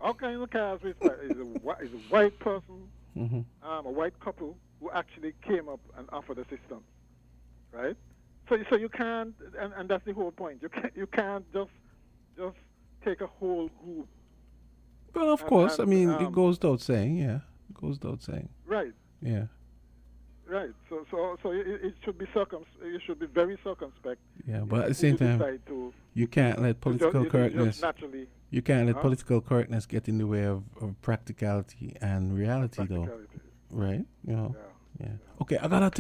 All kinds of cars with is a white person, Mm-hmm. a white couple who actually came up and offered assistance, right? So you can't, and that's the whole point. You can't just take a whole group. Well, of course. I mean, it um, goes without saying. Yeah, it goes without saying. Right. Yeah. Right. So it should be you should be very circumspect. Yeah, but at the if same you time, decide to you can't let political just correctness. naturally You can't let Huh? political correctness get in the way of practicality and reality, though. practicality. Right? Yeah. Yeah. Okay,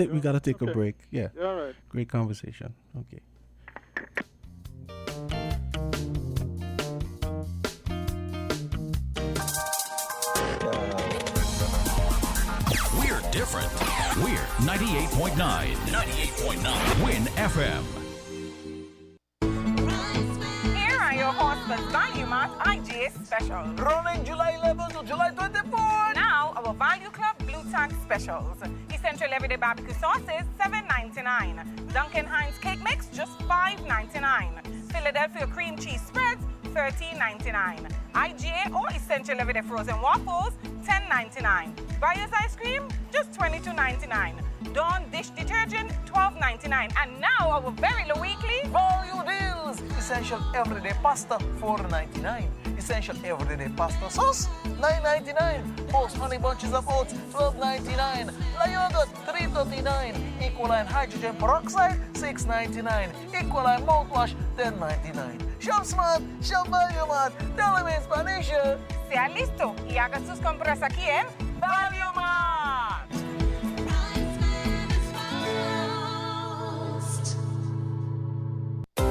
we gotta take a Okay. break. Yeah. Yeah. All right. Great conversation. Okay. We're different. We're 98.9. 98.9. Win FM. Here are your Husband's Value Mart IGA specials. Running July 11 to July 24. Now, our Value Club Blue Tag specials. Essential Everyday Barbecue Sauces, $7.99. Dunkin' Hines Cake Mix, just $5.99. Philadelphia Cream Cheese Spreads, $13.99. IGA or Essential Everyday Frozen Waffles, $10.99. Buyer's Ice Cream, just $22.99. Dawn Dish Detergent, $12.99. And now, our very low weekly Value deals. Essential everyday pasta, $4.99. Essential everyday pasta sauce, $9.99. Most honey bunches of oats, $12.99. La yogurt, $3.39. Equaline hydrogen peroxide, $6.99. Equaline mouthwash, $10.99. Shop smart, shop value mart. Tell them in Spanish. sea listo y haga sus compras aquí en Value Mart.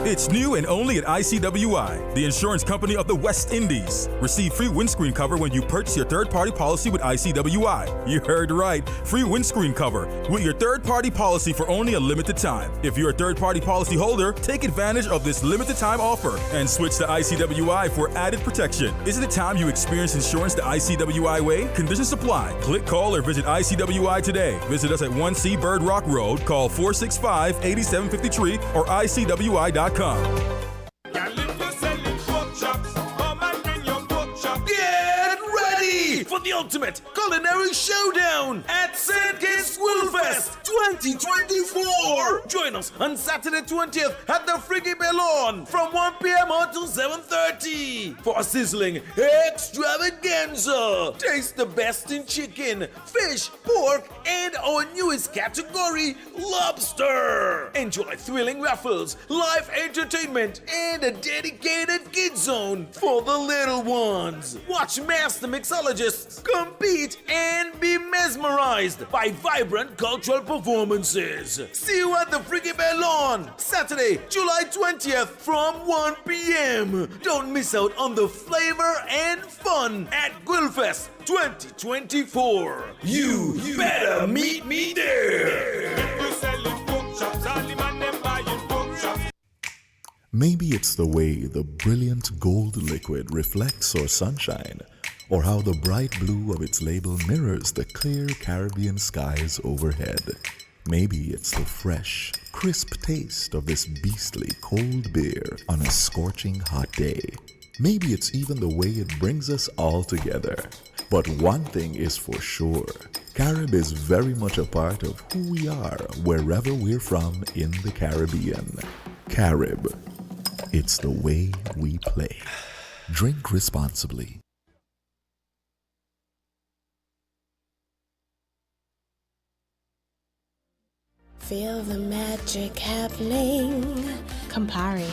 It's new and only at ICWI, the insurance company of the West Indies. Receive free windscreen cover when you purchase your third-party policy with ICWI. You heard right, free windscreen cover with your third-party policy for only a limited time. If you're a third-party policy holder, take advantage of this limited time offer and switch to ICWI for added protection. Isn't it time you experience insurance the ICWI way? Conditions apply. Click, call, or visit ICWI today. Visit us at 1C Bird Rock Road. Call 465-8753 or ICWI.com. Get ready for the ultimate culinary showdown at St. Kitts Willfest 2024. Join us on Saturday 20th at the Friggy Bellon from 1 p.m. until 7:30 for a sizzling extravaganza. Taste the best in chicken, fish, pork, and our newest category, lobster. Enjoy thrilling raffles, live entertainment, and a dedicated kid zone for the little ones. Watch master mixologists compete and be mesmerized by vibrant cultural performances. See you at the Friggy Bellon, Saturday, July 20th from 1 p.m. Don't miss out on the flavor and fun at Gwilfest 2024. You better meet me there. Maybe it's the way the brilliant gold liquid reflects our sunshine, or how the bright blue of its label mirrors the clear Caribbean skies overhead. Maybe it's the fresh, crisp taste of this beastly cold beer on a scorching hot day. Maybe it's even the way it brings us all together. But one thing is for sure, Carib is very much a part of who we are wherever we're from in the Caribbean. Carib, it's the way we play. Drink responsibly. Feel the magic happening. Campari.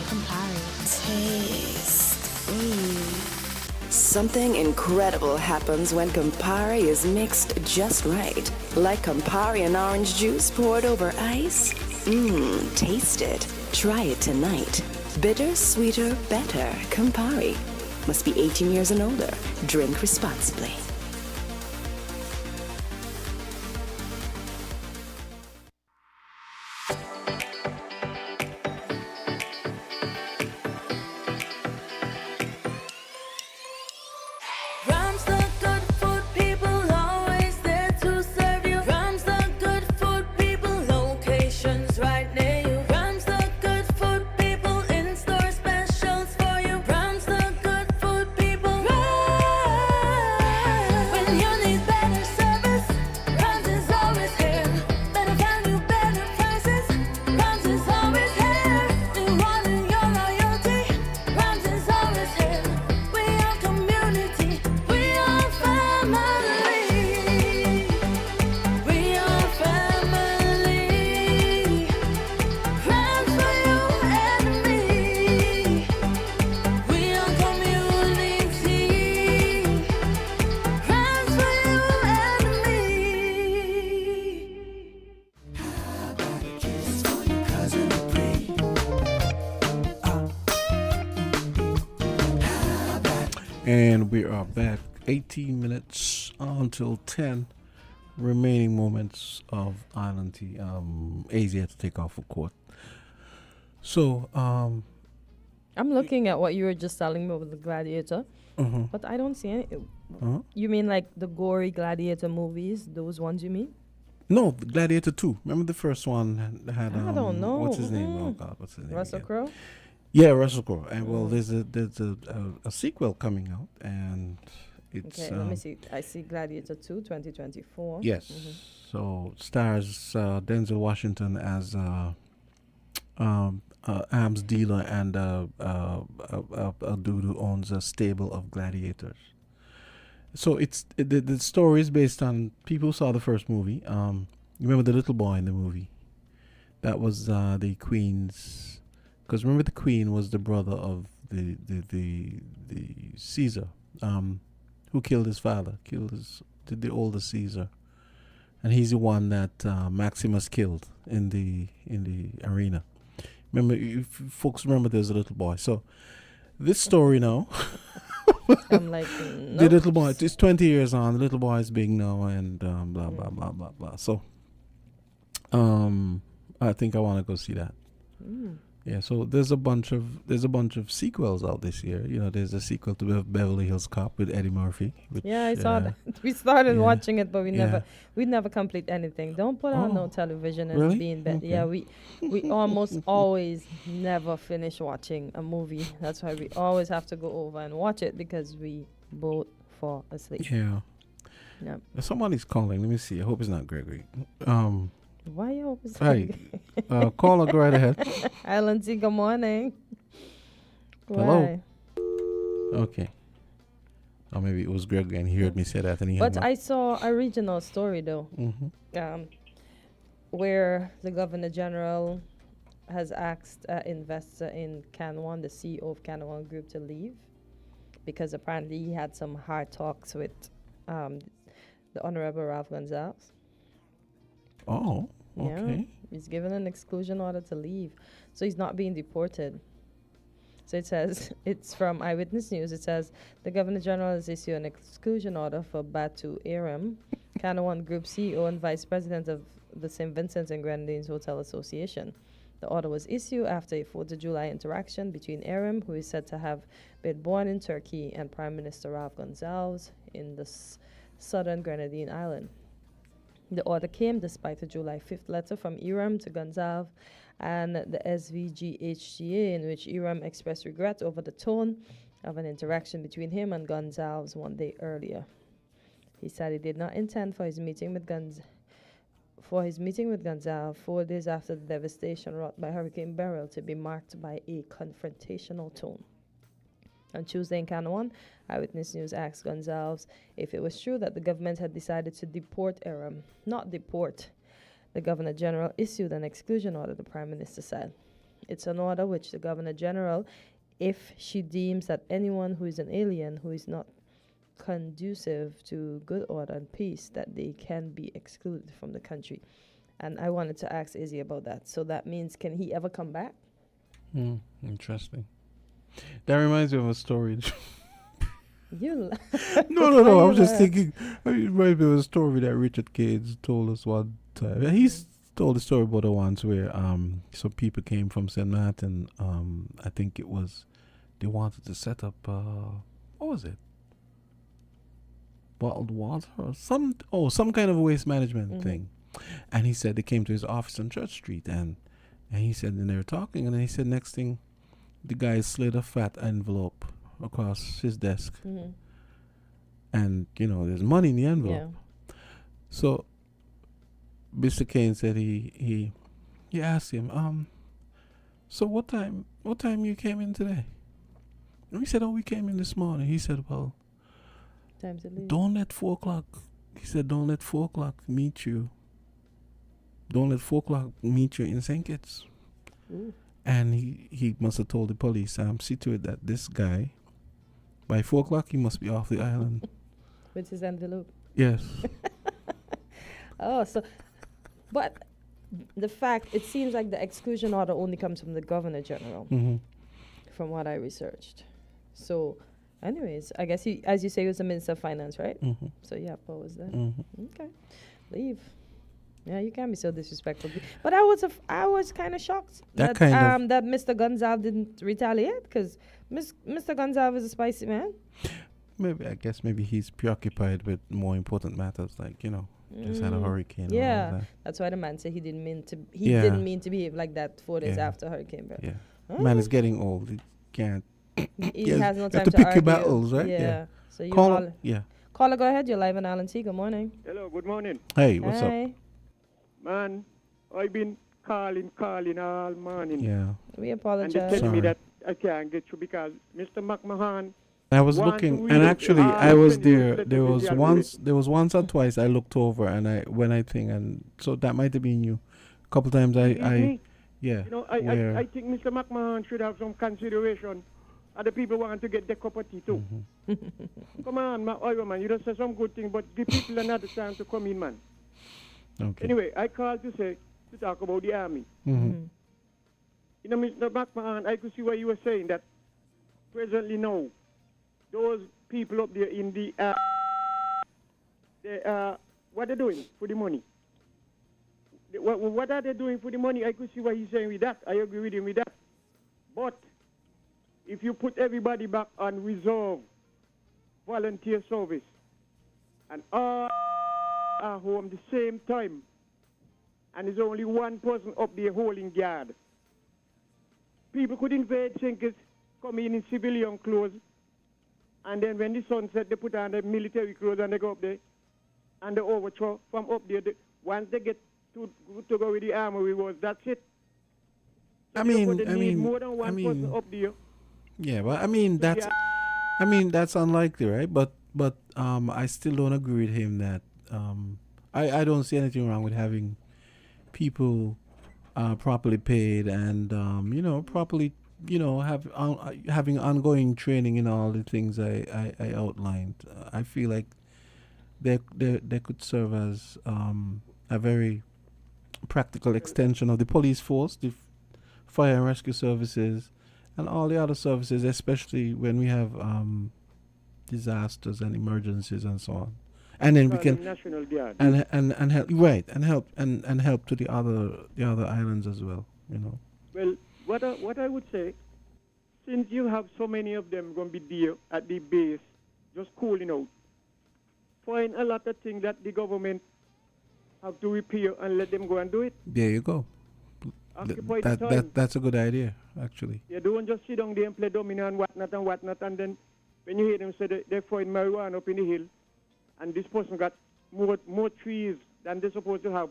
Taste. Something incredible happens when Campari is mixed just right. Like Campari and orange juice poured over ice. Taste it. Try it tonight. Bitter, sweeter, better. Campari. Must be 18 years and older. Drink responsibly. And we are back 18 minutes until 10 remaining moments of Island Tea. AZ had to take off for court. So, I'm looking at what you were just telling me about the Gladiator, but I don't see any. You mean like the gory Gladiator movies? Those ones you mean? No, Gladiator 2. Remember the first one had I don't know. what's his name? Oh God, what's his name? Russell Crowe? Yeah, Russell Crowe. And well, there's a sequel coming out, and it's Okay, let me see. I see Gladiator 2, 2024. Yes. So stars Denzel Washington as arms dealer and a dude who owns a stable of gladiators. So the story is based on people who saw the first movie. You remember the little boy in the movie? That was the Queen's. Because remember, the Queen was the brother of the Caesar, who killed his father, the older Caesar, and he's the one that Maximus killed in the arena. Remember, if folks remember, there's a little boy. So this story now, I'm like, the little boy, it's 20 years on. The little boy is big now, and blah blah blah blah blah. So, I think I want to go see that. Yeah, so there's a bunch of sequels out this year. You know, there's a sequel to Beverly Hills Cop with Eddie Murphy. Which, I saw that. We started watching it, but we never complete anything. Don't put on no television and really? be in bed. Okay. Yeah, we almost always never finish watching a movie. That's why we always have to go over and watch it, because we both fall asleep. Yeah. Yep. Somebody's calling. Let me see. I hope it's not Gregory. Why you always Hey, caller, go right ahead. Alan T, good morning. Hello. Why? Okay. Or maybe it was Gregory and he heard me say that and he But hung up. I saw a regional story though, Mm-hmm. where the Governor General has asked an investor in Canwan, the CEO of Canwan Group, to leave because apparently he had some hard talks with the Honorable Ralph Gonzalez. Oh, okay. Yeah, he's given an exclusion order to leave, so he's not being deported. So it says, it's from Eyewitness News. It says the Governor General has issued an exclusion order for Batu Aram, Canaan Group CEO and Vice President of the St. Vincent and Grenadines Hotel Association. The order was issued after a 4th of July interaction between Aram, who is said to have been born in Turkey, and Prime Minister Ralph Gonzalez in the southern Grenadine island. The order came despite a July 5th letter from Iram to Gonzalez and the SVGHTA, in which Iram expressed regret over the tone of an interaction between him and Gonzalez 1 day earlier. He said he did not intend for his meeting with Gonzalez 4 days after the devastation wrought by Hurricane Beryl to be marked by a confrontational tone. On Tuesday in Canaan, Eyewitness News asked Gonzalez if it was true that the government had decided to deport Aram. Not deport. The Governor General issued an exclusion order, the Prime Minister said. It's an order which the Governor General, if she deems that anyone who is an alien who is not conducive to good order and peace, that they can be excluded from the country. And I wanted to ask Izzy about that. So that means, can he ever come back? Interesting. That reminds me of a story. You No. I was just thinking. It reminds me of a story that Richard Cage told us one time. He's told a story about the ones where some people came from St. Martin. I think it was they wanted to set up what was it? Bottled water or some kind of waste management thing. And he said they came to his office on Church Street and he said, and they were talking, and then he said next thing the guy slid a fat envelope across his desk. And, there's money in the envelope. Yeah. So Mr. Kane said he asked him, so what time you came in today? And he said, we came in this morning. He said, well, time to leave. Don't let 4 o'clock. He said, don't let 4 o'clock meet you. Don't let 4 o'clock meet you in St. Kitts. And he must have told the police, see to it that this guy, by 4 o'clock, he must be off the island. With his envelope. Yes. But the fact, it seems like the exclusion order only comes from the Governor General, from what I researched. So, anyways, I guess he, as you say, he was the Minister of Finance, right? So, what was that? Okay. Leave. Yeah, you can't be so disrespectful. But I was kind of shocked that Mr. Gonzalez didn't retaliate, because Mr. Gonzalez is a spicy man. Maybe he's preoccupied with more important matters, like just had a hurricane. Yeah, and all that. That's why the man said he didn't mean to. He didn't mean to behave like that 4 days after Hurricane Beryl. Yeah, man is getting old. He can't. He has no time to to pick argue. your battles, right? Yeah. So you Caller, Caller, go ahead. You're live on Alan T. Good morning. Hello. Good morning. Hey, what's up? Man, I've been calling all morning. Yeah. We apologize. And they're telling me that I can't get you because Mr. McMahon. I was looking, and actually, I was there. There was once or twice I looked over, and and so that might have been you. A couple times I think Mr. McMahon should have some consideration. Other people want to get their cup of tea too. Come on, man, you don't say some good thing, but give people another chance to come in, man. Okay. Anyway, I called to talk about the army. You know, Mr. McMahon, I could see what you were saying, that presently now, those people up there in the, what they're doing for the money? What are they doing for the money? I could see what he's saying with that. I agree with him with that. But if you put everybody back on reserve, volunteer service, and all are home the same time, and there's only one person up there holding guard, people could invade thinkers, come in civilian clothes, and then when the sun set, they put on the military clothes and they go up there, and they overthrow from up there. Once they get to go with the armory was, that's it. So more than one person up there. Yeah, well, that's unlikely, right? But I still don't agree with him that I don't see anything wrong with having people properly paid and properly having ongoing training in all the things I outlined. I feel like they could serve as a very practical extension of the police force, the fire and rescue services, and all the other services, especially when we have disasters and emergencies and so on. And then we can National Guard and help, right, and help to the other islands as well. Well, what I would say, since you have so many of them going to be there at the base, just cooling out, find a lot of things that the government have to repair and let them go and do it. There you go. Occupy the time. That's a good idea, actually. You don't just sit down there and play domino and whatnot, and then when you hear them say they find marijuana up in the hill, and this person got more trees than they're supposed to have,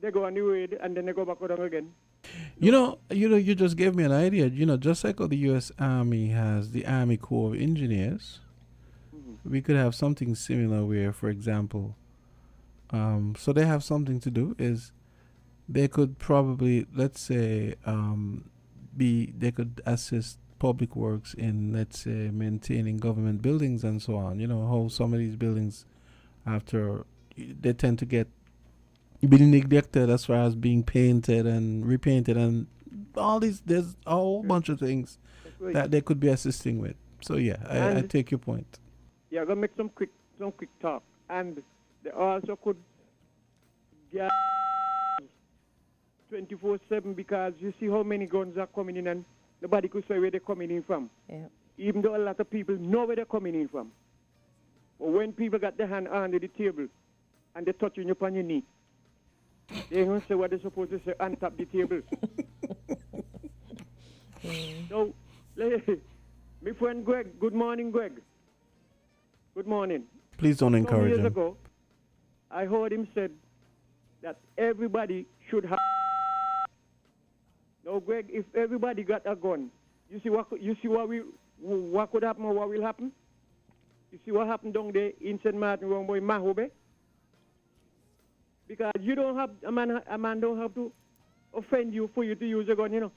they go on the raid and then they go back down again. You just gave me an idea. Just like how the U.S. Army has the Army Corps of Engineers, we could have something similar where, for example, so they have something to do is they could probably, let's say, they could assist public works in, let's say, maintaining government buildings and so on. You know how some of these buildings, after they tend to get being neglected as far as being painted and repainted and all these. There's a whole bunch of things that they could be assisting with. So yeah, I take your point. Yeah, I'm gonna make some quick talk, and they also could get 24/7 because you see how many guns are coming in and nobody could say where they're coming in from. Yeah. Even though a lot of people know where they're coming in from. But when people got their hand under the table and they're touching you upon your knee, they don't say what they're supposed to say on top the table. So, my friend Greg, good morning, Greg. Good morning. Please don't encourage Some years him. ago, I heard him said that everybody should have. Now, Greg, if everybody got a gun, you see what could happen or what will happen? You see what happened down there in St. Martin, Romboy, Mahobe? Because you don't have a man don't have to offend you for you to use a gun, you know.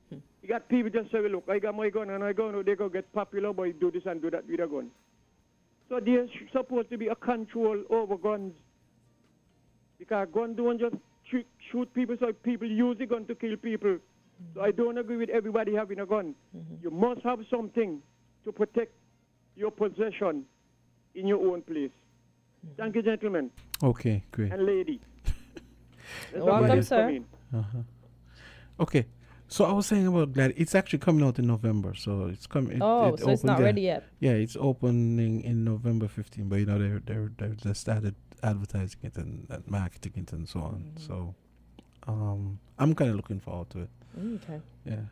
You got people just say, look, I got my gun and I go, they go get popular, but do this and do that with a gun. So there's supposed to be a control over guns. Because guns don't just shoot people, so people use the gun to kill people. So I don't agree with everybody having a gun. You must have something to protect your possession in your own place. Thank you, gentlemen. Okay, great. And lady. Welcome, sir. Okay, so I was saying about that. It's actually coming out in November, so it's coming. So it's not ready yet. Yeah, it's opening in November 15. But they started advertising it and marketing it and so on. So I'm kind of looking forward to it. Okay. Yeah.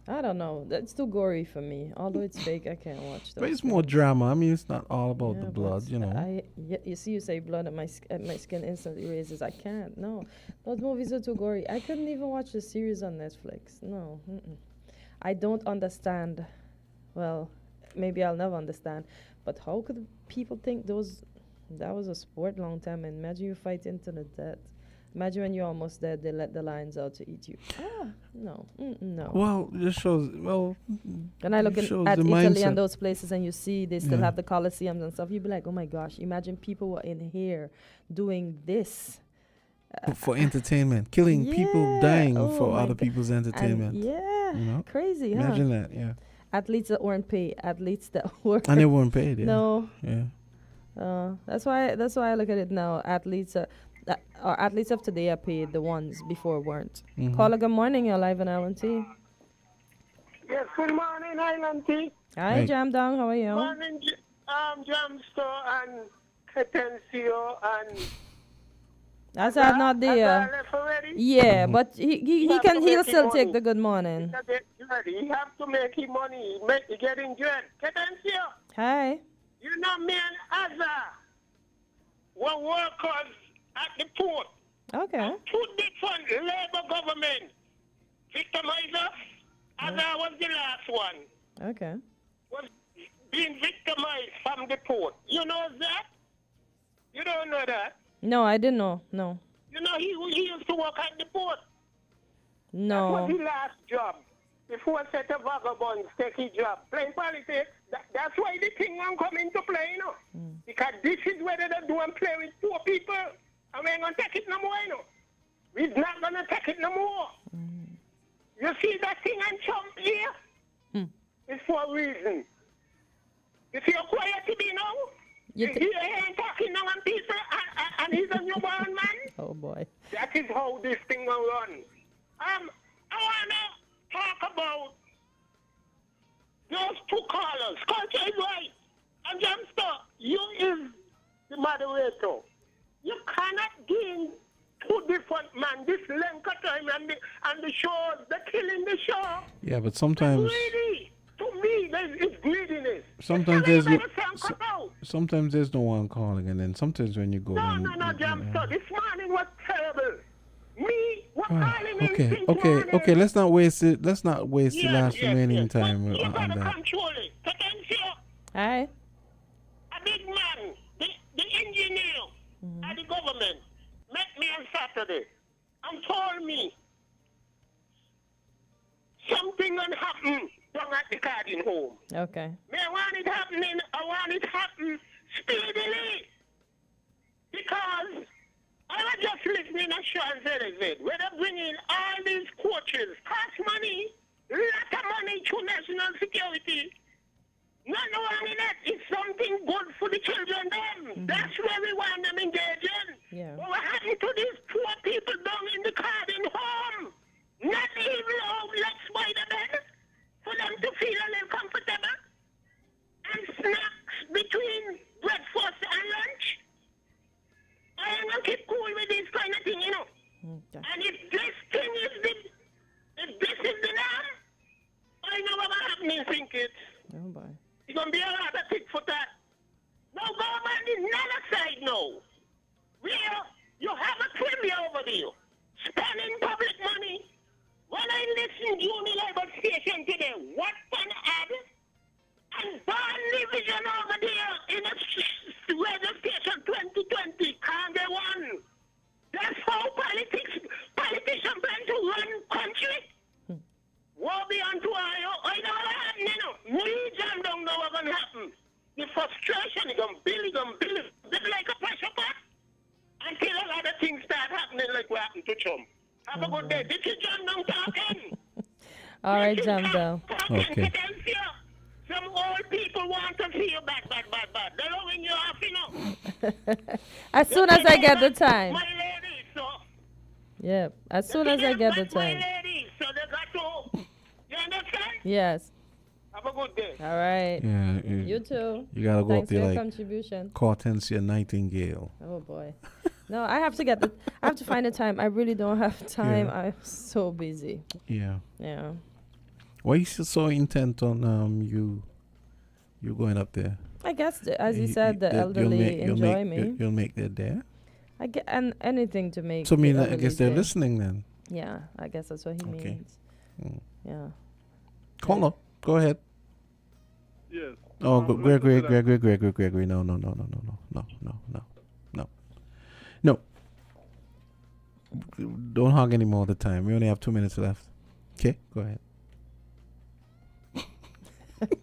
I don't know. That's too gory for me. Although it's fake, I can't watch those. But it's more drama. I mean, it's not all about the blood, you know. You see, you say blood, and my skin instantly raises. I can't. No, those movies are too gory. I couldn't even watch the series on Netflix. No, I don't understand. Well, maybe I'll never understand. But how could people think that was a sport long time? And imagine you fighting to the death. Imagine when you're almost dead, they let the lions out to eat you. No. Well, it shows. When I look at Italy mindset. and those places, and you see they still have the Colosseums and stuff, you'd be like, oh my gosh! Imagine people were in here doing this, for entertainment, killing people, dying for my other God. people's entertainment. And yeah, crazy, huh? Imagine that, yeah. Athletes that weren't paid. Athletes that were. And they weren't paid, yeah. No. Yeah. That's why I look at it now. Athletes of today are paid. The ones before weren't. Mhm. Caller, good morning. You're live on Island T. Yes, good morning, Island T. Hi, Jam Dong. How are you? Morning, Jamster and Kortensia and Azard not there. Azard left already? Yeah, but he'll still money. take the good morning. He have to make his money. He getting dread. Kortensia. Hi. You know me and Azard were workers at the port. Okay. Two different labor government victimizers. Azard was the last one. Okay. Was being victimized from the port. You know that? You don't know that? No, I didn't know. No. You know, he used to work at the port. No. That was his last job. Before a set of vagabonds take his job. Playing politics, that's why the thing won't come into play, you know. Because this is where they do and play with poor people. And we ain't going to take it no more, you know. We're not going to take it no more. You see that thing on Trump here? It's for a reason. You see how quiet he be now? He ain't talking now on people and he's a newborn man. Oh, boy. That is how this thing will run. I want to talk about those two callers. Carty is right. And Jamster, you is the moderator. You cannot gain two different men this length of time and the show, the killing the show. Yeah, but sometimes Greedy. To me, it's greediness. sometimes there's no one calling, and then sometimes when you go No, Jamster. This morning was terrible. Me, what calling in since morning. Okay. Let's not waste it. Let's not waste the last remaining time You on gotta that. control it. Kortensia. Hi. A big man, the engineer at the government, met me on Saturday and told me something will happen down at the Carty home. Okay. I want it happen speedily. Because I was just listening to Sean ZZ, where they bring in all these coaches, cost money, lot of money to national security. Not knowing that it's something good for the children then. That's where we want them engaging. Yeah. But what happened to these poor people down in the Carty home? Not even outlets by the bed for them to feel a little comfortable. And snacks between breakfast and lunch. I ain't gonna keep cool with this kind of thing, you know. Okay. And if this thing is the norm, I know what's happening, think it. Oh boy. It's gonna be a lot of tit for tat. No government is not aside now. Where you have a trivia over there, spending public money. When I listen to Juni Labor Station today, what an ad! And Barn Division over there in a radio station 2020 can't get one. That's how politicians plan to run country. War be unto I know what happening, you know. Me, John, don't know what's going to happen. The frustration is going to build like a pressure pot until a lot of things start happening like what happened to Trump. Have a good day. This is John Down talking. All right, Jam Dong. Okay. Some old people want to see you bad. They're loving you off, you know. As soon as I get the time. My lady, so. Yeah, as soon as I get the time. My lady, so they got to. You understand? Yes. Have a good day. All right. Yeah. You too. You gotta go Thanks up there for your like contribution. Kortensia Nightingale. Oh boy. No, I have to find the time. I really don't have time. I'm so busy. Yeah. Yeah. Why are you so intent on you going up there? I guess, as you said, the elderly enjoy me. You'll make their day. I get anything to make. So I mean, the I guess elderly's they're day. listening then. Yeah, I guess that's what he means. Yeah. Hold on. Go ahead. Yes. Oh, Gregory. No. Don't hog any more of the time. We only have 2 minutes left. Okay, go ahead.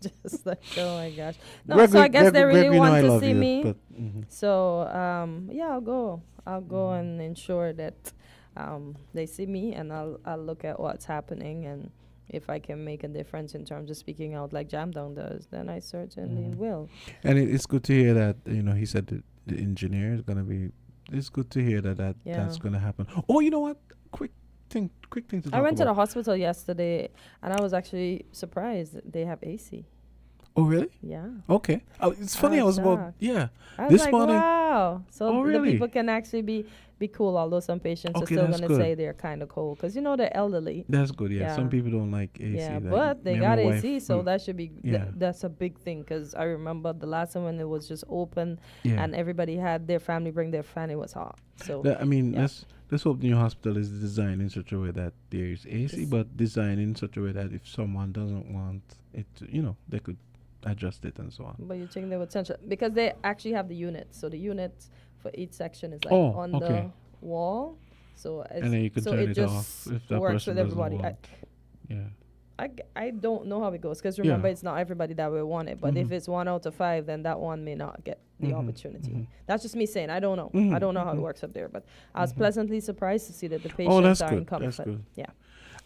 Just like, oh my gosh. No, so I guess they really want to see me. So yeah, I'll go and ensure that they see me, and I'll look at what's happening, and if I can make a difference in terms of speaking out like Jamdown does, then I certainly will. And it's good to hear that, he said that the engineer is going to be, it's good to hear that's going to happen. Oh, you know what? Quick thing to talk about. I went to the hospital yesterday, and I was actually surprised that they have AC. Oh, really? Yeah. Okay. It's funny. I was about, I was this like, morning. wow. So the really? people can actually be cool, although some patients are still going to say they're kind of cold because, they're elderly. That's good, yeah. Some people don't like AC. Yeah, like but they got AC, so mm. that should be, that's a big thing, because I remember the last time when it was just open and everybody had their family bring their fan, it was hot. So let's hope the new hospital is designed in such a way that there is AC, but designed in such a way that if someone doesn't want it, they could adjust it and so on. But you think they would central, because they actually have the units. So the units for each section is like on the wall. So and then you can turn it off if that works person with everybody. I don't know how it goes, because remember it's not everybody that will want it. But if it's 1 out of 5, then that one may not get the opportunity. That's just me saying. I don't know. I don't know how it works up there. But I was pleasantly surprised to see that the patients are in comfort. That's good. Yeah.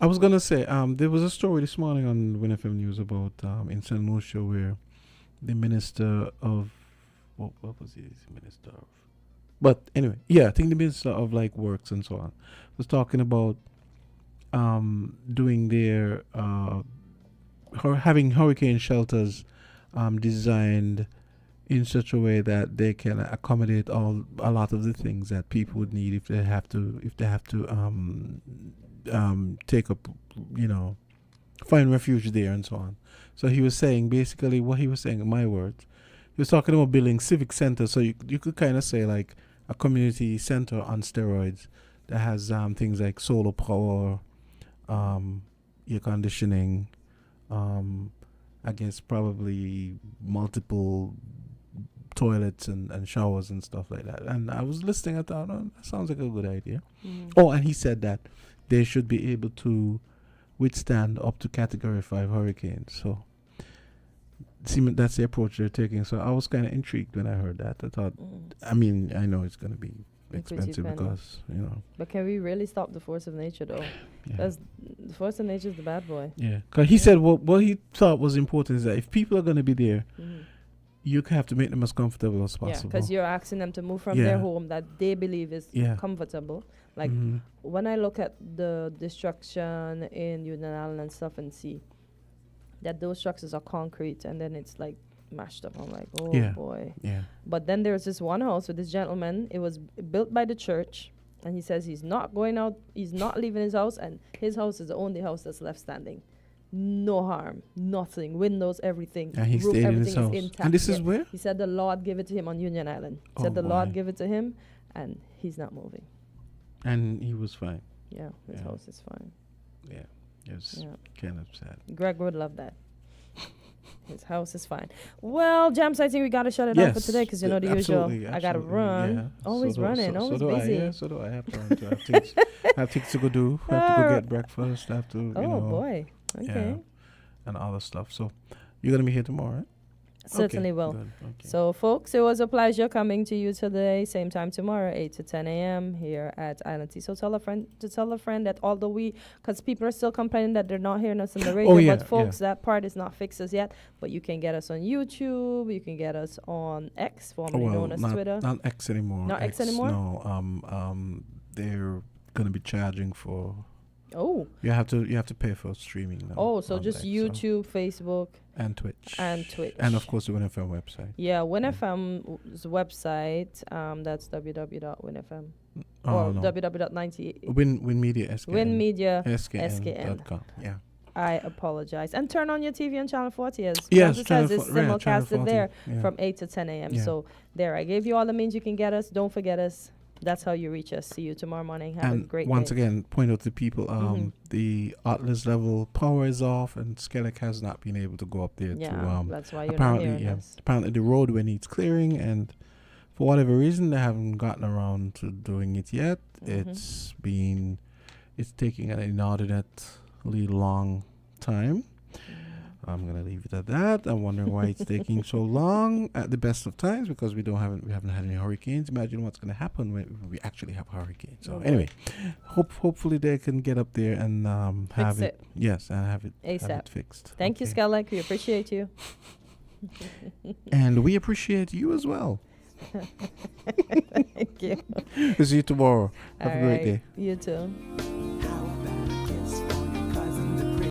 I was gonna say, there was a story this morning on WINNFM News about in St. Lucia where the minister of what was he? Minister of, but anyway, I think the minister of works and so on was talking about doing their having hurricane shelters designed in such a way that they can accommodate a lot of the things that people would need if they have to take up, find refuge there and so on. So he was saying, basically what he was saying in my words, he was talking about building civic centers. So you could kind of say like a community center on steroids that has things like solar power, air conditioning, I guess probably multiple toilets and showers and stuff like that. And I was listening, I thought, that sounds like a good idea. Oh, and he said that they should be able to withstand up to Category 5 hurricanes. So that's the approach they're taking. So I was kind of intrigued when I heard that. I thought, I know it's going to be expensive because, But can we really stop the force of nature, though? Because the force of nature is the bad boy. Yeah. Because he said what he thought was important is that if people are going to be there, you have to make them as comfortable as possible. Yeah, because you're asking them to move from their home that they believe is comfortable. Like, when I look at the destruction in Union Island and stuff and see that those structures are concrete and then it's like mashed up, I'm like, oh boy. Yeah. But then there's this one house with this gentleman. It was built by the church, and he says he's not going out, he's not leaving his house, and his house is the only house that's left standing. No harm, nothing, windows, everything. And he stayed in his house. Is intact. And this is where? He said the Lord gave it to him on Union Island. He said the Lord gave it to him, and he's not moving. And he was fine. Yeah, his house is fine. Yeah, it was kind of sad. Greg would love that. His house is fine. Well, Jams, I think we got to shut it off for today because the usual. I got to run. Yeah. Always running, always busy. So do I. Have to run too. I have things to go do. I have to go get breakfast. I have to, boy. Okay. Yeah, and other stuff. So you're going to be here tomorrow, right? Certainly will. Good. Okay. So, folks, it was a pleasure coming to you today. Same time tomorrow, 8 to 10 a.m. here at Island Tea. So tell a friend that although because people are still complaining that they're not hearing us on the radio, but folks, that part is not fixed as yet. But you can get us on YouTube. You can get us on X, formerly known as Twitter. Not X anymore. Not X anymore? No. They're going to be charging for... Oh. You have to pay for streaming now. Oh, so just YouTube, Facebook. And Twitch. And of course the WINNFM website. Yeah, WINNFM's website, that's www.winnfm or www.98. WINNMedia SKN. WINNMedia SKN.com. Yeah. I apologize. And turn on your TV on Channel 40 as yes, it says it's simulcasted there from 8 to 10 a.m. Yeah. So there, I gave you all the means you can get us. Don't forget us. That's how you reach us. See you tomorrow morning. Have a great day. Once again, point out to people, the Atlas level power is off, and Skellig has not been able to go up there. That's why you're apparently, not hearing us. Apparently, the roadway needs clearing, and for whatever reason, they haven't gotten around to doing it yet. It's taking an inordinately long time. I'm gonna leave it at that. I'm wondering why it's taking so long at the best of times, because we haven't had any hurricanes. Imagine what's gonna happen when we actually have hurricanes. So anyway, hopefully they can get up there and have it. Yes, and have it ASAP. Fixed. Thank you, Skylark. We appreciate you. And we appreciate you as well. Thank you. We'll see you tomorrow. Have a great right. day. You too.